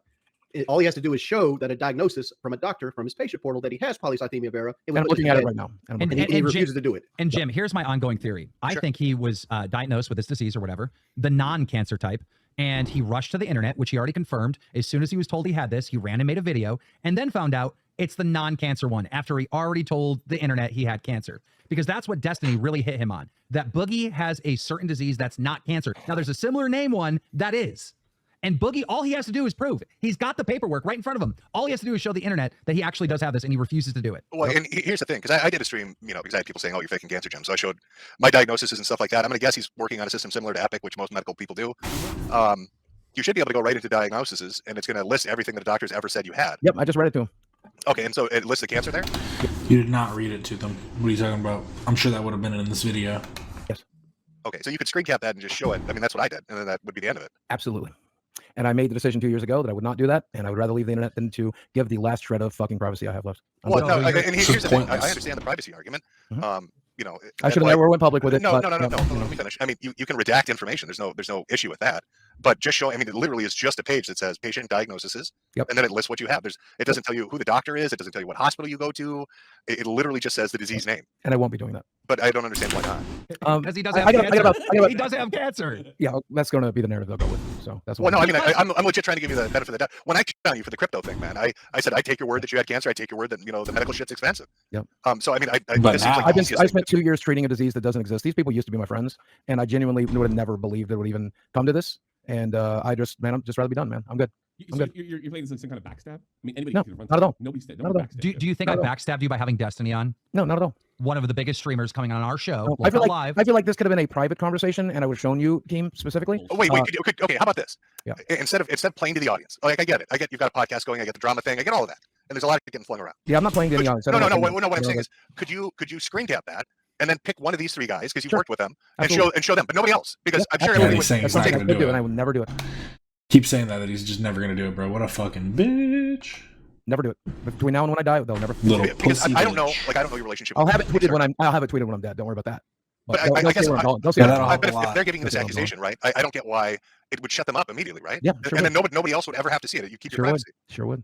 All he has to do is show that a diagnosis from a doctor from his patient portal that he has polycythemia vera. And I'm looking at it right now. And he refuses to do it. And Jim, here's my ongoing theory. I think he was diagnosed with this disease or whatever, the non-cancer type, and he rushed to the internet, which he already confirmed. As soon as he was told he had this, he ran and made a video and then found out it's the non-cancer one after he already told the internet he had cancer. Because that's what Destiny really hit him on, that Boogie has a certain disease that's not cancer. Now, there's a similar name one that is. And Boogie, all he has to do is prove. He's got the paperwork right in front of him. All he has to do is show the internet that he actually does have this, and he refuses to do it. Well, and here's the thing, because I did a stream, because I had people saying, "Oh, you're faking cancer, Jim." So I showed my diagnoses and stuff like that. I'm going to guess he's working on a system similar to Epic, which most medical people do. You should be able to go right into diagnoses, and it's going to list everything that a doctor's ever said you had. Yep, I just read it to him. Okay, and so it lists the cancer there? You did not read it to them. What are you talking about? I'm sure that would have been in this video. Yes. Okay, so you could screen cap that and just show it. I mean, that's what I did, and then that would be the end of it. Absolutely. And I made the decision 2 years ago that I would not do that, and I would rather leave the internet than to give the last shred of fucking privacy I have left. Well, no, and here's the thing. I understand the privacy argument. I should have never went public with it. No, but, no. Let me finish. I mean, you can redact information. There's no issue with that. But just show. I mean, it literally is just a page that says patient diagnoses, and then it lists what you have. It doesn't tell you who the doctor is. It doesn't tell you what hospital you go to. It literally just says the disease name. And I won't be doing that. But I don't understand why not. Because he doesn't have cancer. He doesn't have cancer. Yeah, that's going to be the narrative they'll go with. So that's. Well, no, I mean, I'm legit trying to give you the benefit of the doubt. When I checked on you for the crypto thing, man, I said I take your word that you had cancer. I take your word that the medical shit's expensive. Yep. So I mean, But I spent 2 years treating a disease that doesn't exist. These people used to be my friends, and I genuinely would have never believed it would even come to this. And I'm just rather be done, man. I'm good. So you're playing this like some kind of backstab? I mean, anybody No, can run not at all. Nobody said. Not at all. Backstabbed. Do you think I backstabbed you by having Destiny on? No, not at all. One of the biggest streamers coming on our show, No, I feel LolCowLive. like this could have been a private conversation, and I would have shown you, Keem, specifically. Oh, wait. Okay, how about this? Yeah. Instead of playing to the audience, like I get it. I get you've got a podcast going. I get the drama thing. I get all of that. And there's a lot of getting flung around. Yeah, I'm not playing to the audience. No. What I'm saying is, could you screen cap that and then pick one of these three guys because you've worked with them and show them, but nobody else because I'm sure everybody would. Saying he's not going to do it, and I will never do it. Keep saying that he's just never going to do it, bro. What a fucking bitch. Never do it. Between now and when I die, they'll never. Because I don't know, I don't know your relationship. I'll have it tweeted when I'm dead. Don't worry about that. But I guess if they're giving you this accusation, right? I don't get why it would shut them up immediately, right? Yeah, and then nobody else would ever have to see it. You keep your privacy. Sure would.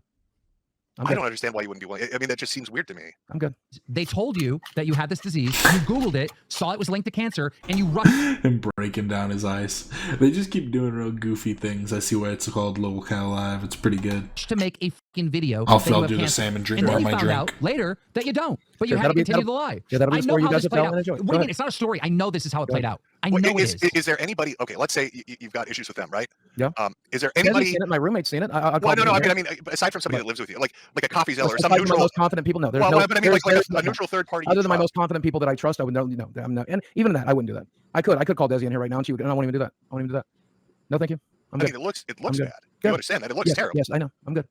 I don't understand why you wouldn't do one. I mean, that just seems weird to me. I'm good. They told you that you had this disease. You Googled it, saw it was linked to cancer, and you rushed. And breaking down his ice. They just keep doing real goofy things. I see why it's called LolCowLive. It's pretty good. To make a video. I'll that you have do the cancer. same and drink And more then of he my found drink. out later that you don't, but you Yeah, had to that'll be- continue the lie. Yeah, that'll be I the know story you how guys this will played tell out. and enjoy. What do Go you mean? ahead. It's not a story. I know this is how it Go played ahead. out. I Wait, know it is. is there anybody? Okay, let's say you've got issues with them, right? Yeah. Is there He hasn't anybody? seen it. My roommate's seen it. Well, no. I mean, aside from somebody that lives with you, like a coffee zeller or some aside from my neutral. most confident people, no. There's Well, no, but I mean, like there's a neutral third party. other than my most confident people that I trust, I would know. I'm not, and even that, I wouldn't do that. I could call Desi in here right now, and she would, and I won't even do that. I won't even do that. No, thank you. I'm I good. mean, it looks good. bad. You Good. understand that? It looks Yes, terrible. yes, I know. I'm good.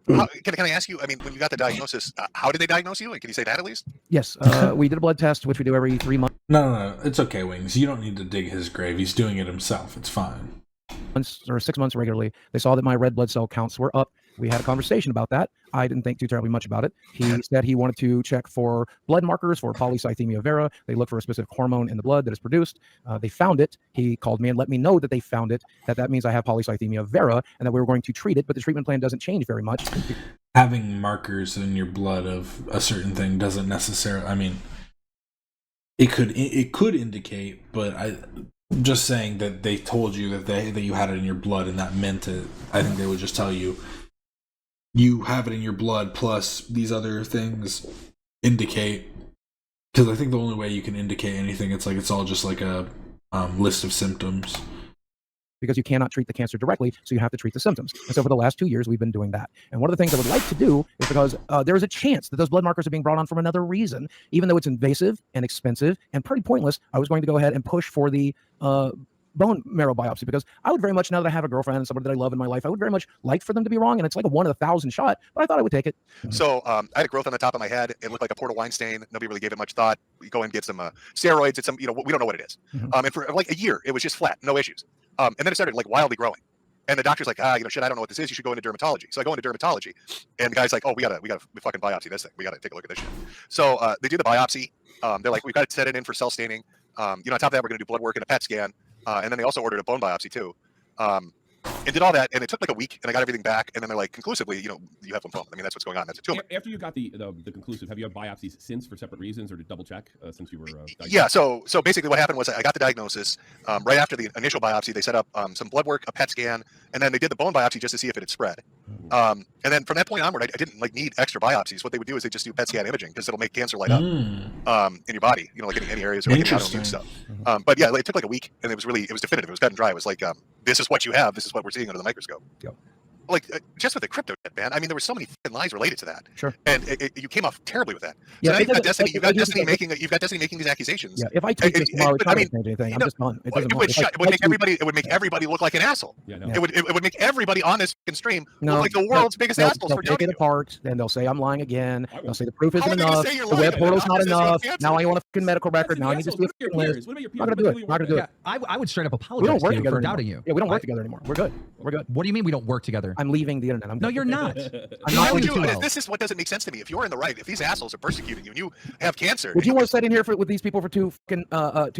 Can I ask you? I mean, when you got the diagnosis, how did they diagnose you? Can you say that at least? Yes, we did a blood test, which we do every 3 months. No. It's okay, Wings. You don't need to dig his grave. He's doing it himself. It's fine. Or 6 months regularly. They saw that my red blood cell counts were up. We had a conversation about that. I didn't think too terribly much about it. He said he wanted to check for blood markers for polycythemia vera. They look for a specific hormone in the blood that is produced. They found it. He called me and let me know that they found it, that means I have polycythemia vera and that we were going to treat it, but the treatment plan doesn't change very much. Having markers in your blood of a certain thing doesn't necessarily, I mean, it could indicate, but I'm just saying that they told you that you had it in your blood and that meant it. I think they would just tell you have it in your blood plus these other things indicate, because I think the only way you can indicate anything, it's all just like a list of symptoms. Because you cannot treat the cancer directly, so you have to treat the symptoms. And so for the last 2 years, we've been doing that. And one of the things I would like to do is, because there is a chance that those blood markers are being brought on from another reason, even though it's invasive and expensive and pretty pointless, I was going to go ahead and push for the bone marrow biopsy, because I would very much, now that I have a girlfriend and somebody that I love in my life, I would very much like for them to be wrong. And it's like a 1 in 1,000 shot, but I thought I would take it. So I had a growth on the top of my head. It looked like a portal wine stain. Nobody really gave it much thought. We go and get some steroids. It's some, we don't know what it is. And for like a year, it was just flat, no issues. And then it started like wildly growing. And the doctor's like, shit, I don't know what this is. You should go into dermatology. So I go into dermatology, and the guy's like, oh, we gotta fucking biopsy this thing. We gotta take a look at this shit. So they do the biopsy. They're like, we've got to set it in for cell staining. On top of that, we're gonna do blood work and a PET scan. And then they also ordered a bone biopsy too. And did all that, and it took like a week, and I got everything back. And then they're like, conclusively, you have lymphoma. I mean, that's what's going on. That's a tumor. After you got the conclusive, have you had biopsies since for separate reasons, or to double check since you were? Yeah. So basically, what happened was I got the diagnosis right after the initial biopsy. They set up some blood work, a PET scan, and then they did the bone biopsy just to see if it had spread. And then from that point onward, I didn't need extra biopsies. What they would do is they just do PET scan imaging, because it'll make cancer light up in your body. Like in any areas or like any autoimmune stuff. But yeah, it took like a week, and it was definitive. It was cut and dry. It was like, this is what you have. This is what we're seeing under the microscope. Yep. Like just with the crypto shit, man. I mean, there were so many lies related to that. Sure. And you came off terribly with that. So Yeah, now you've got Destiny. You've got Destiny making these accusations. Yeah. If I take this tomorrow, it's not going to change anything. I'm just done. It doesn't matter. It would make everybody look like an asshole. Yeah, no. It would make everybody on this stream No, look like the world's biggest assholes they'll for take doing it apart, and they'll say I'm lying again. They'll say the proof How isn't are they gonna enough. say you're The web lying? portal's The not doctor says you have enough. cancer. Now I want a fucking medical record. Now I need to do a Your fucking peers. list. What about your Not peers? gonna do it. Not gonna do Yeah, it. I would straight up We apologize don't work to you together for anymore. doubting you. Yeah, we don't work together anymore. We're good. We're good. What do you mean we don't work together? I'm leaving the internet. I'm No, good. you're not. I'm Why not would doing you? too well. This is what doesn't make sense to me. If you're in the right, if these assholes are persecuting you and you have cancer, Would you want to sit in here with these people for 2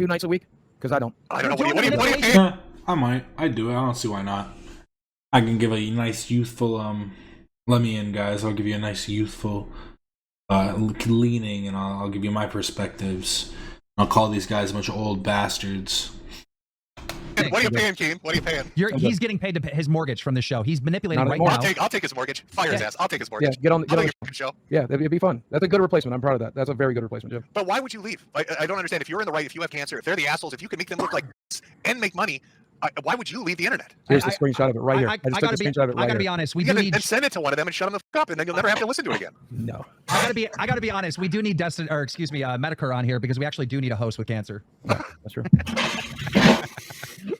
nights a week? Because I don't. I don't know. What do you pay? Yeah, I might. I'd do it. I don't see why not. I can give a nice youthful let me in, guys. I'll give you a nice youthful leaning, and I'll give you my perspectives. I'll call these guys a bunch of old bastards. What are you paying, Keem? What are you paying? He's getting paid to pay his mortgage from the show. He's manipulating Not right anymore. now. I'll take his mortgage. Fire his ass. I'll take his mortgage. Yeah, get on I'll the take your show. Yeah, it'd be fun. That's a good replacement. I'm proud of that. That's a very good replacement, Jim. But why would you leave? I don't understand. If you're in the right, if you have cancer, if they're the assholes, if you can make them look like this and make money, why would you leave the internet? Here's the screenshot of it right here. I just took the screenshot of it right I gotta here. be honest. We Yeah, do need. and send it to one of them and shut them the fuck up, and then you'll never have to listen to it again. No. I gotta be honest. We do need Metokur on here, because we actually do need a host with cancer. That's true.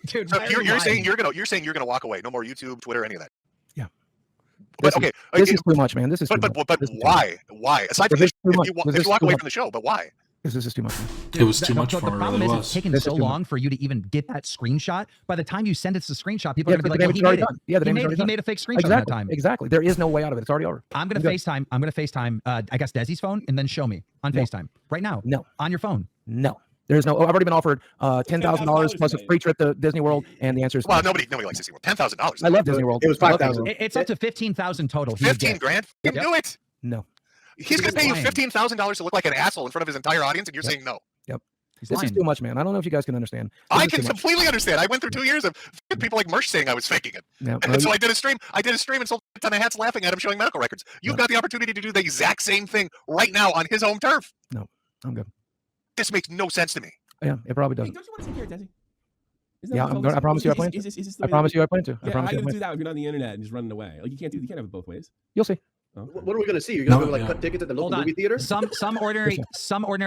Dude, So why are you you're saying lying? you're saying you're gonna walk away. No more YouTube, Twitter, any of that. Yeah. But okay. This is too much, man. This is too But much. but This is too why? Why? Aside from This this, is too much. if This you is walk too away much. from the show, but why? This is just too much. It was too The- much the for him. It problem really is was. it's taking This so is too long for you to even get that screenshot. By the time you send it to the screenshot, people Yeah, are gonna but be the like, damage well, is already done. Yeah, the damage is already he done. made a fake screenshot that time. Exactly. There is no way out of it. It's already over. I'm gonna good. FaceTime. I'm gonna FaceTime. I guess Desi's phone, and then show me on No. FaceTime right now. No. On your phone. No. There's no. I've already been offered $10,000 plus a free trip to Disney World, and the answer is Well, nobody likes Disney World. $10,000. I love Disney World. It was I love 5,000. Disney World. It's up to 15,000 total. he would 15 get. grand. Yep. Do it. No. He's gonna pay you lying. $15,000 to look like an asshole in front of his entire audience, and you're saying no. This is too much, man. I don't know if you guys can understand. I can completely understand. I went through 2 years of people like Mersh saying I was faking it. Yeah, and so I did a stream and sold a ton of hats laughing at him showing medical records. You've got the opportunity to do the exact same thing right now on his home turf. No, I'm good. This makes no sense to me. Yeah, it probably doesn't. Hey, don't you want to take care of Desi? Yeah, I promise you I plan to. I promise you I plan to. Yeah, how are you going to do that if you're not on the internet and just running away? Like, you can't have it both ways. You'll see. Okay. What are we going to see? You're going to go cut tickets at the local movie theater? Some ordinary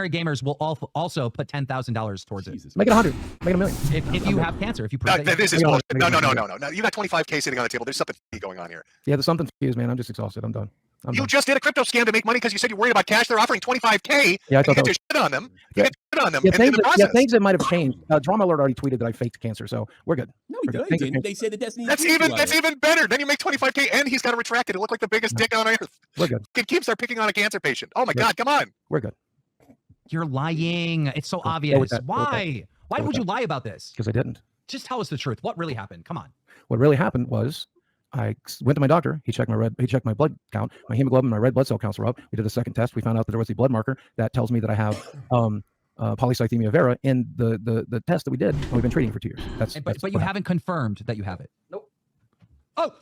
gamers will also put $10,000 towards it. Make it 100. Make it $1 million. If you have cancer, if you prove this is bullshit. No. You got 25K sitting on the table. There's something going on here. Yeah, there's something fused, man. I'm just exhausted. I'm done. You just did a crypto scam to make money because you said you're worried about cash. They're offering 25K. Yeah, I thought get your shit on them. Yeah. Get shit on them. Yeah, things that might have changed. Drama Alert already tweeted that I faked cancer, so we're good. No, he didn't. They said that that's even better. Then you make 25K and he's got to retract it. It look like the biggest dick on earth. We're good. Kid keeps start picking on a cancer patient. Oh my God, come on. We're good. You're lying. It's so obvious. Why? Why would you lie about this? Because I didn't. Just tell us the truth. What really happened? Come on. What really happened was I went to my doctor. He checked my blood count. My hemoglobin, my red blood cell counts were up. We did a second test. We found out that there was a blood marker that tells me that I have polycythemia vera in the test that we did. And we've been treating for 2 years. But you haven't confirmed that you have it. Nope. Oh,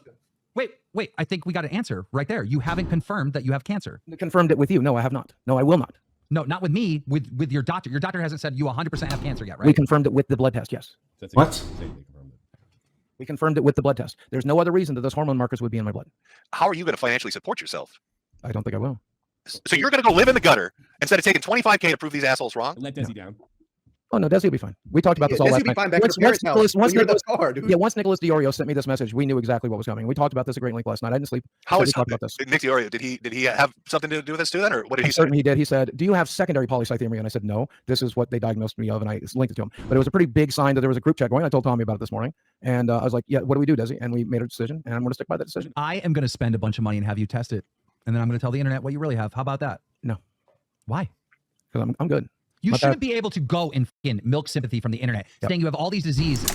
wait. I think we got an answer right there. You haven't confirmed that you have cancer. Confirmed it with you. No, I have not. No, I will not. No, not with me. With your doctor. Your doctor hasn't said you 100% have cancer yet, right? We confirmed it with the blood test. Yes. What? We confirmed it with the blood test. There's no other reason that those hormone markers would be in my blood. How are you going to financially support yourself? I don't think I will. So you're going to go live in the gutter instead of taking 25K to prove these assholes wrong? Let Desi down. Oh no, Desi will be fine. We talked about this all last night. Once Nicholas Diorio sent me this message, we knew exactly what was coming. We talked about this at great length last night. I didn't sleep. How is talk about this? Nick Diorio, did he have something to do with this too then, or what did he say? Certainly he did. He said, "Do you have secondary polycythemia?" And I said, "No. This is what they diagnosed me of," and I linked it to him. But it was a pretty big sign that there was a group chat going. I told Tommy about it this morning, and I was like, "Yeah, what do we do, Desi?" And we made a decision, and I'm going to stick by that decision. I am going to spend a bunch of money and have you test it, and then I'm going to tell the internet what you really have. How about that? No. Why? Because I'm good. You shouldn't be able to go and milk sympathy from the internet, saying you have all these disease.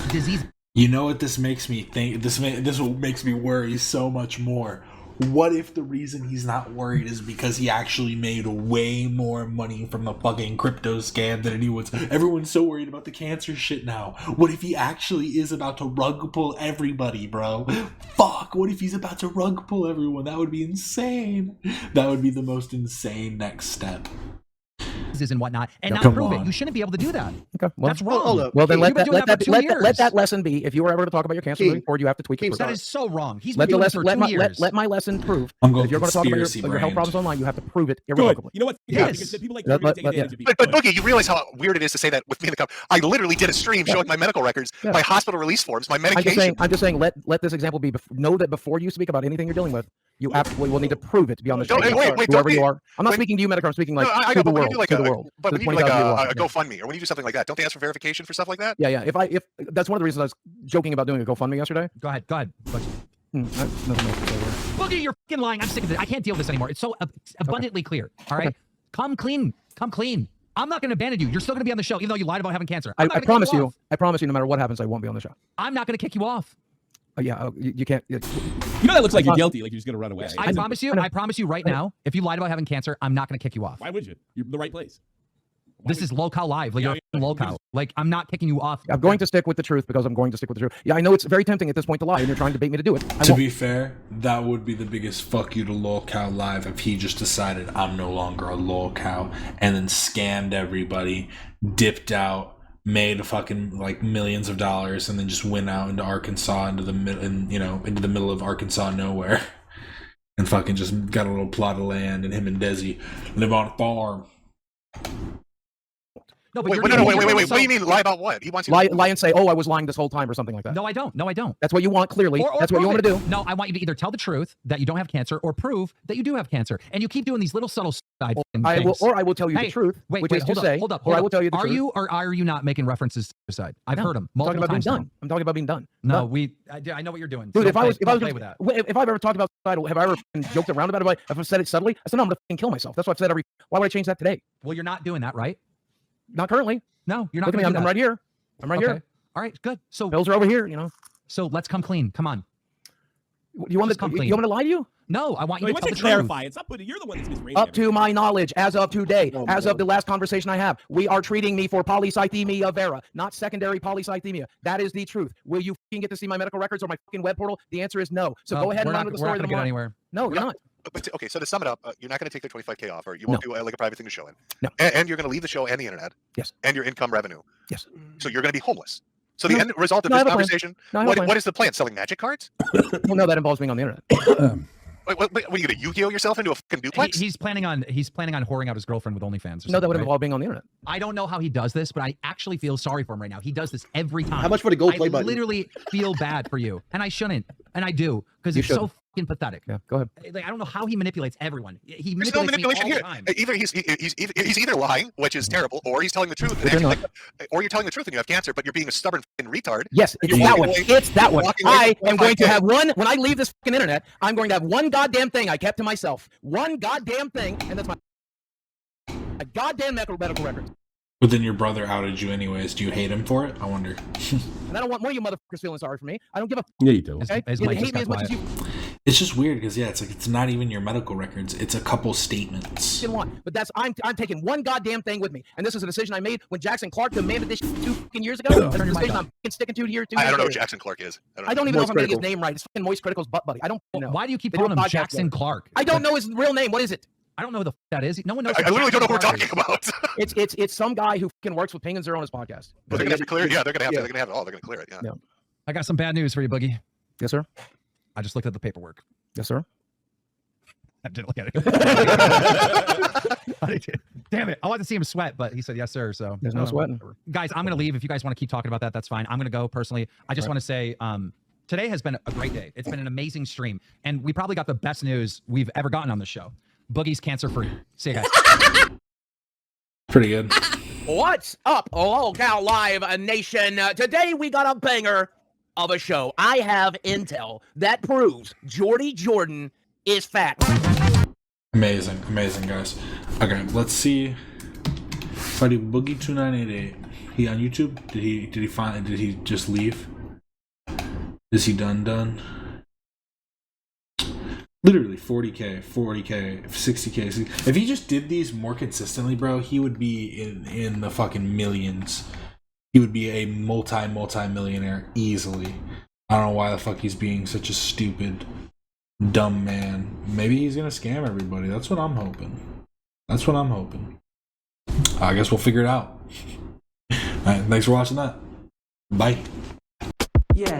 You know what this makes me think? This makes me worry so much more. What if the reason he's not worried is because he actually made way more money from the fucking crypto scam than anyone's? Everyone's so worried about the cancer shit now. What if he actually is about to rug pull everybody, bro? Fuck, what if he's about to rug pull everyone? That would be insane. That would be the most insane next step. And whatnot, and not prove it. You shouldn't be able to do that. Okay, well, that's wrong. Well, then let that lesson be. If you were ever to talk about your cancer moving forward, you have to tweak it. That is so wrong. He's been doing this for 2 years. Let my lesson prove. If you're going to talk about your health problems online, you have to prove it irrevocably. You know what? Yes. People like but Boogie, you realize how weird it is to say that with me in the cup. I literally did a stream showing my medical records, my hospital release forms, my medication. I'm just saying. Let this example be. Know that before you speak about anything you're dealing with, you absolutely will need to prove it beyond the show. Whoever you are. I'm not speaking to you, Metokur. I'm speaking to the world. But when you do a GoFundMe or when you do something like that, don't they ask for verification for stuff like that? Yeah. If that's one of the reasons I was joking about doing a GoFundMe yesterday. Go ahead. Boogie, you're fucking lying. I'm sick of it. I can't deal with this anymore. It's so abundantly clear. All right, come clean. I'm not going to abandon you. You're still going to be on the show, even though you lied about having cancer. I promise you. I promise you. No matter what happens, I won't be on the show. I'm not going to kick you off. You can't. You know that looks like you're guilty, like you're just going to run away. I promise you right now, if you lied about having cancer, I'm not going to kick you off. Why would you? You're in the right place. This is LolCowLive. Like, you're LolCow. Like, I'm not kicking you off. I'm going to stick with the truth because I'm going to stick with the truth. Yeah, I know it's very tempting at this point to lie, and you're trying to bait me to do it. To be fair, that would be the biggest fuck you to LolCowLive if he just decided I'm no longer a LolCow and then scammed everybody, dipped out, made fucking like millions of dollars, and then just went out into Arkansas into the middle of Arkansas nowhere, and fucking just got a little plot of land, and him and Desi live on a farm. No, but wait. What do you mean lie about what? He wants you to lie and say, "Oh, I was lying this whole time," or something like that. No, I don't. That's what you want, clearly. That's what you want to do. No, I want you to either tell the truth that you don't have cancer, or prove that you do have cancer. And you keep doing these little subtle side things. I will tell you the truth. Which is to say, hold up. I will tell you the truth. Are you or are you not making references to suicide? I've heard them multiple times. I'm talking about being done. No, I know what you're doing. Dude, if I've ever talked about suicidal, have I ever joked around about it? If I've said it subtly, I said, no, I'm gonna kill myself. That's what I've said why would I change that today? Well, you're not doing that, right? Not currently. No, you're not. Look at me. I'm right here. Here. All right, good. So pills are over here. So let's come clean. Come on. You want to lie to you? No, I want you Wait, to what's tell to the clarify? truth. It's up. You're the one that's misframing. Up to my knowledge, as of today, Oh, as my of the last conversation I have, we are treating me for polycythemia vera, not secondary polycythemia. That is the truth. Will you fucking get to see my medical records or my fucking web portal? The answer is no. So go ahead and run with the story. We're not going to get anywhere. No, you're not. But okay, so to sum it up, you're not going to take the 25K off, or you won't do like a private thing to show in. No. And you're going to leave the show and the internet. Yes. And your income revenue. Yes. So you're going to be homeless. So the end result of No, I this have a plan. conversation, No, I have a plan. what is the plan? Selling magic cards? Well, no, that involves being on the internet. What are you going to Yu-Gi-Oh yourself into a fucking duplex? He's planning on whoring out his girlfriend with OnlyFans. No, that would right? involve being on the internet. I don't know how he does this, but I actually feel sorry for him right now. He does this every time. How much for the gold play I button? literally feel bad for you, and I shouldn't, and I do because You it's so shouldn't. fucking pathetic. Yeah, go ahead. Like, I don't know how he manipulates everyone. He There's no manipulates manipulation me all here. the time. He's either lying, which is terrible, or he's telling the truth. And you're acting or you're telling the truth and you have cancer, but you're being a stubborn fucking retard. Yes, it's You're that walking one. away- It's that one. walking away I from am going to 25K. have one, when I leave this fucking internet, I'm going to have one goddamn thing I kept to myself. One goddamn thing, and that's my goddamn medical records. But then your brother outed you anyways. Do you hate him for it? I wonder. And I don't want one of you motherfuckers feeling sorry for me. I don't give a Yeah, you do. okay? His You mic hate just me as got much as you It's just weird because it's like it's not even your medical records. It's a couple statements. fucking want. But that's I'm taking one goddamn thing with me. And this is a decision I made when Jackson Clark demanded this shit 2 fucking years ago. And it's a decision I'm fucking sticking to here. I don't know who years later. Jackson Clark is. I don't even know if I'm getting his Critical. name right. It's fucking Moist Critical's butt buddy. I don't know. Why do you keep They do a calling him podcast Jackson together. Clark? I don't know his real name. What is it? I don't know who the that is. No one knows. I literally don't know who we're Jackson talking Clark is. about. It's some guy who fucking works with Penguin Zero on his podcast. But they're gonna have to clear it. Yeah, they're gonna have Yeah. to. They're gonna have it all. They're gonna clear it. Yeah. Yeah. I got some bad news for you, Boogie. Yes, sir. I just looked at the paperwork. Yes, sir. I didn't look at it. Damn it. I wanted to see him sweat, but he said yes, sir. So There's no sweating. Guys, I'm going to leave. If you guys want to keep talking about that, that's fine. I'm going to go personally. I just want to say today has been a great day. It's been an amazing stream. And we probably got the best news we've ever gotten on the show. Boogie's cancer-free. See you guys. Pretty good. What's up, LolCowLive Nation? Today we got a banger of a show. I have intel that proves Jordy Jordan is fat. Amazing, amazing, guys. Okay, let's see. If I do Boogie2988, he on YouTube? Did he just leave? Is he done? Literally 40K, 60K. If he just did these more consistently, bro, he would be in the fucking millions. He would be a multi-millionaire easily. I don't know why the fuck he's being such a stupid, dumb man. Maybe he's gonna scam everybody. That's what I'm hoping. I guess we'll figure it out. Alright, thanks for watching that. Bye. Yeah.